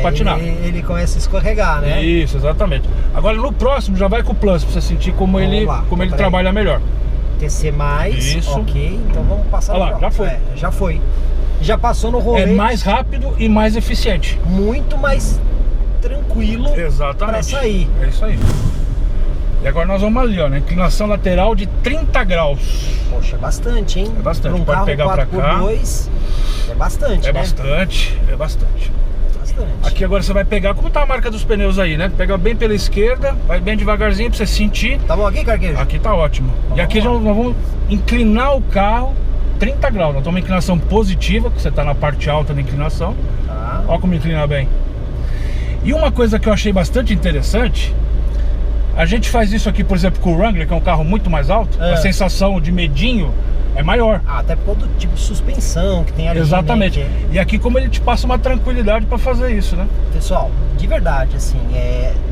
Patinar. Ele começa a escorregar, né? Isso, exatamente. Agora no próximo já vai com o plus, pra você sentir como ele trabalha melhor. TC+, isso. Ok, então vamos passar. Olha lá, já foi. Já foi. Já passou no rolete. É mais rápido e mais eficiente. Muito mais tranquilo. Exatamente. Pra sair. É isso aí. E agora nós vamos ali, ó, na inclinação lateral de 30 graus. Poxa, é bastante, hein? É bastante. Pra um Pode pegar pra cá. 4x2, é bastante, né? É bastante. Aqui agora você vai pegar, como tá a marca dos pneus aí, né? Pega bem pela esquerda, vai bem devagarzinho pra você sentir. Tá bom aqui, Carquejo? Aqui tá ótimo. E aqui nós vamos inclinar o carro 30 graus. Nós estamos em inclinação positiva, que você tá na parte alta da inclinação. Tá. Olha como inclina bem. E uma coisa que eu achei bastante interessante, a gente faz isso aqui, por exemplo, com o Wrangler, que é um carro muito mais alto, a sensação de medinho é maior. Até por causa do tipo de suspensão que tem ali. Exatamente. Né? E aqui como ele te passa uma tranquilidade para fazer isso, né? Pessoal, de verdade, assim,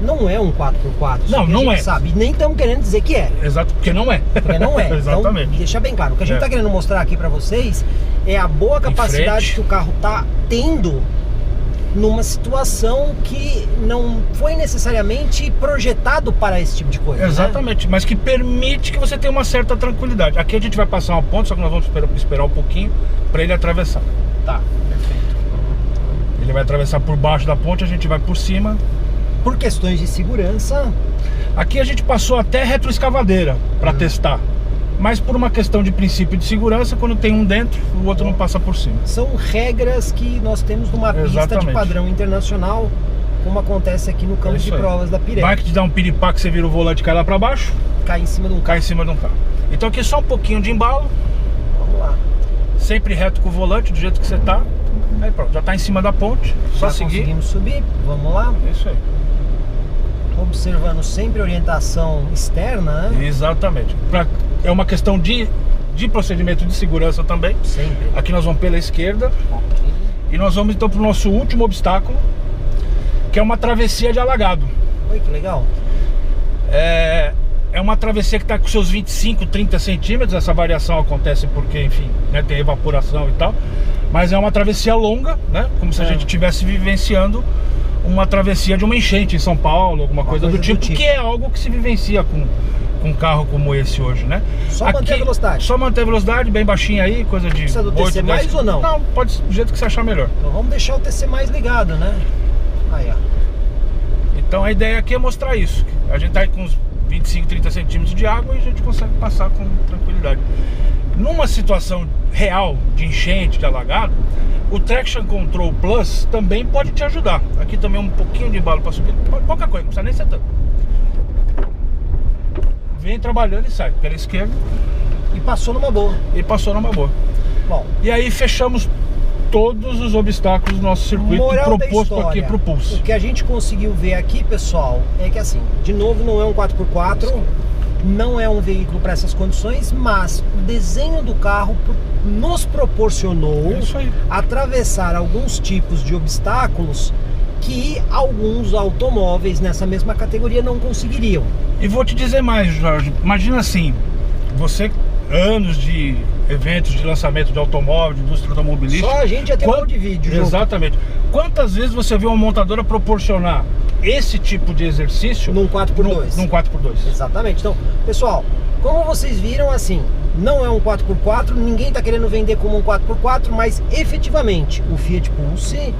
não é um 4x4. Não é. Sabe, nem estamos querendo dizer que é. Exato, porque não é. Porque não é. Exatamente. Então, deixa bem claro, o que a gente está querendo mostrar aqui para vocês é a boa capacidade que o carro tá tendo numa situação que não foi necessariamente projetado para esse tipo de coisa. Exatamente, né? Mas que permite que você tenha uma certa tranquilidade. Aqui a gente vai passar uma ponte, só que nós vamos esperar um pouquinho para ele atravessar. Tá, perfeito. Ele vai atravessar por baixo da ponte, a gente vai por cima. Por questões de segurança. Aqui a gente passou até retroescavadeira para testar. Mas por uma questão de princípio de segurança, quando tem um dentro, o outro não passa por cima. São regras que nós temos numa pista de padrão internacional, como acontece aqui no campo de provas da Pirelli. Vai que te dá um piripá que você vira o volante e cai lá para baixo. Cai em cima de um carro. Cai em cima de um carro. Então aqui só um pouquinho de embalo. Vamos lá. Sempre reto com o volante, do jeito que você tá. Aí pronto, já tá em cima da ponte. Só seguir. Conseguimos subir, vamos lá. É isso aí. Observando sempre orientação externa, né? Exatamente. É uma questão de procedimento de segurança também. Sempre. Aqui nós vamos pela esquerda. E nós vamos então para o nosso último obstáculo, que é uma travessia de alagado. Oi, que legal. É uma travessia que está com seus 25, 30 centímetros. Essa variação acontece porque, enfim, né, tem evaporação e tal. Mas é uma travessia longa, né? Como se a gente estivesse vivenciando uma travessia de uma enchente em São Paulo, alguma coisa do tipo, que é algo que se vivencia com um carro como esse hoje, né? Só manter a velocidade. Só manter a velocidade, bem baixinha aí, coisa de... Precisa do TC mais ou não? Não, pode ser do jeito que você achar melhor. Então vamos deixar o TC mais ligado, né? Aí, ó. Então a ideia aqui é mostrar isso. A gente tá aí com uns 25, 30 centímetros de água e a gente consegue passar com tranquilidade. Numa situação real de enchente, de alagado, o Traction Control Plus também pode te ajudar. Aqui também um pouquinho de embalo para subir, pouca coisa, não precisa nem ser tanto. Vem trabalhando e sai pela esquerda. E passou numa boa. Bom. E aí fechamos todos os obstáculos do nosso circuito proposto aqui pro Pulse. O que a gente conseguiu ver aqui, pessoal, é que assim, de novo, não é um 4x4, não é um veículo para essas condições, mas o desenho do carro nos proporcionou atravessar alguns tipos de obstáculos que alguns automóveis nessa mesma categoria não conseguiriam. E vou te dizer mais, Jorge, imagina assim, você, anos de eventos de lançamento de automóvel, de indústria automobilística. Só a gente já tem um monte de vídeo. Exatamente. Quantas vezes você viu uma montadora proporcionar esse tipo de exercício num 4x2? Num 4x2. Exatamente. Então, pessoal, como vocês viram, assim, não é um 4x4, ninguém está querendo vender como um 4x4, mas efetivamente o Fiat Pulse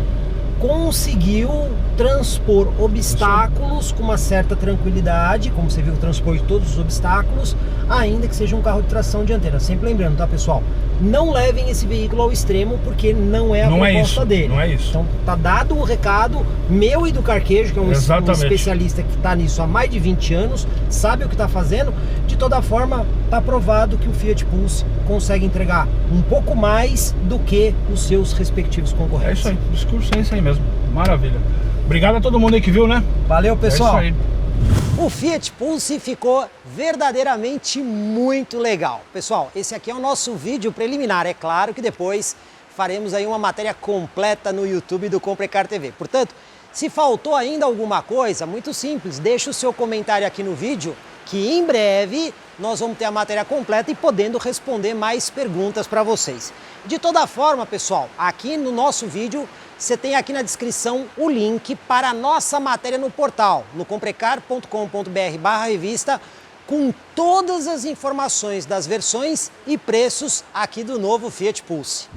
conseguiu transpor obstáculos com uma certa tranquilidade, como você viu, transpor todos os obstáculos, ainda que seja um carro de tração dianteira. Sempre lembrando, tá, pessoal? Não levem esse veículo ao extremo, porque não é a proposta dele. Não é isso. Então tá dado o recado meu e do Carquejo, que é um especialista que tá nisso há mais de 20 anos, sabe o que tá fazendo. De toda forma, tá provado que o Fiat Pulse consegue entregar um pouco mais do que os seus respectivos concorrentes. É isso aí, o discurso é isso aí mesmo. Maravilha. Obrigado a todo mundo aí que viu, né? Valeu, pessoal. É isso aí. O Fiat Pulse ficou verdadeiramente muito legal. Pessoal, esse aqui é o nosso vídeo preliminar. É claro que depois faremos aí uma matéria completa no YouTube do Comprecar TV. Portanto, se faltou ainda alguma coisa, muito simples, deixa o seu comentário aqui no vídeo, que em breve nós vamos ter a matéria completa e podendo responder mais perguntas para vocês. De toda forma, pessoal, aqui no nosso vídeo, você tem aqui na descrição o link para a nossa matéria no portal, no comprecar.com.br/revista, com todas as informações das versões e preços aqui do novo Fiat Pulse.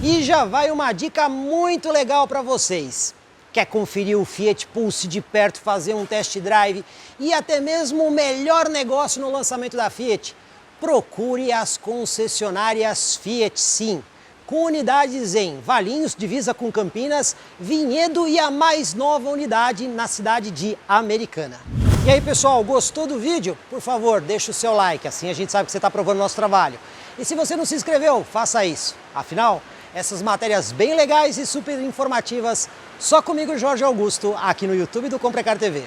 E já vai uma dica muito legal para vocês. Quer conferir o Fiat Pulse de perto, fazer um test drive e até mesmo o melhor negócio no lançamento da Fiat? Procure as concessionárias Fiat Sim, com unidades em Valinhos, divisa com Campinas, Vinhedo e a mais nova unidade na cidade de Americana. E aí, pessoal, gostou do vídeo? Por favor, deixa o seu like, assim a gente sabe que você está aprovando o nosso trabalho. E se você não se inscreveu, faça isso. Afinal, essas matérias bem legais e super informativas, só comigo, Jorge Augusto, aqui no YouTube do Comprecar TV.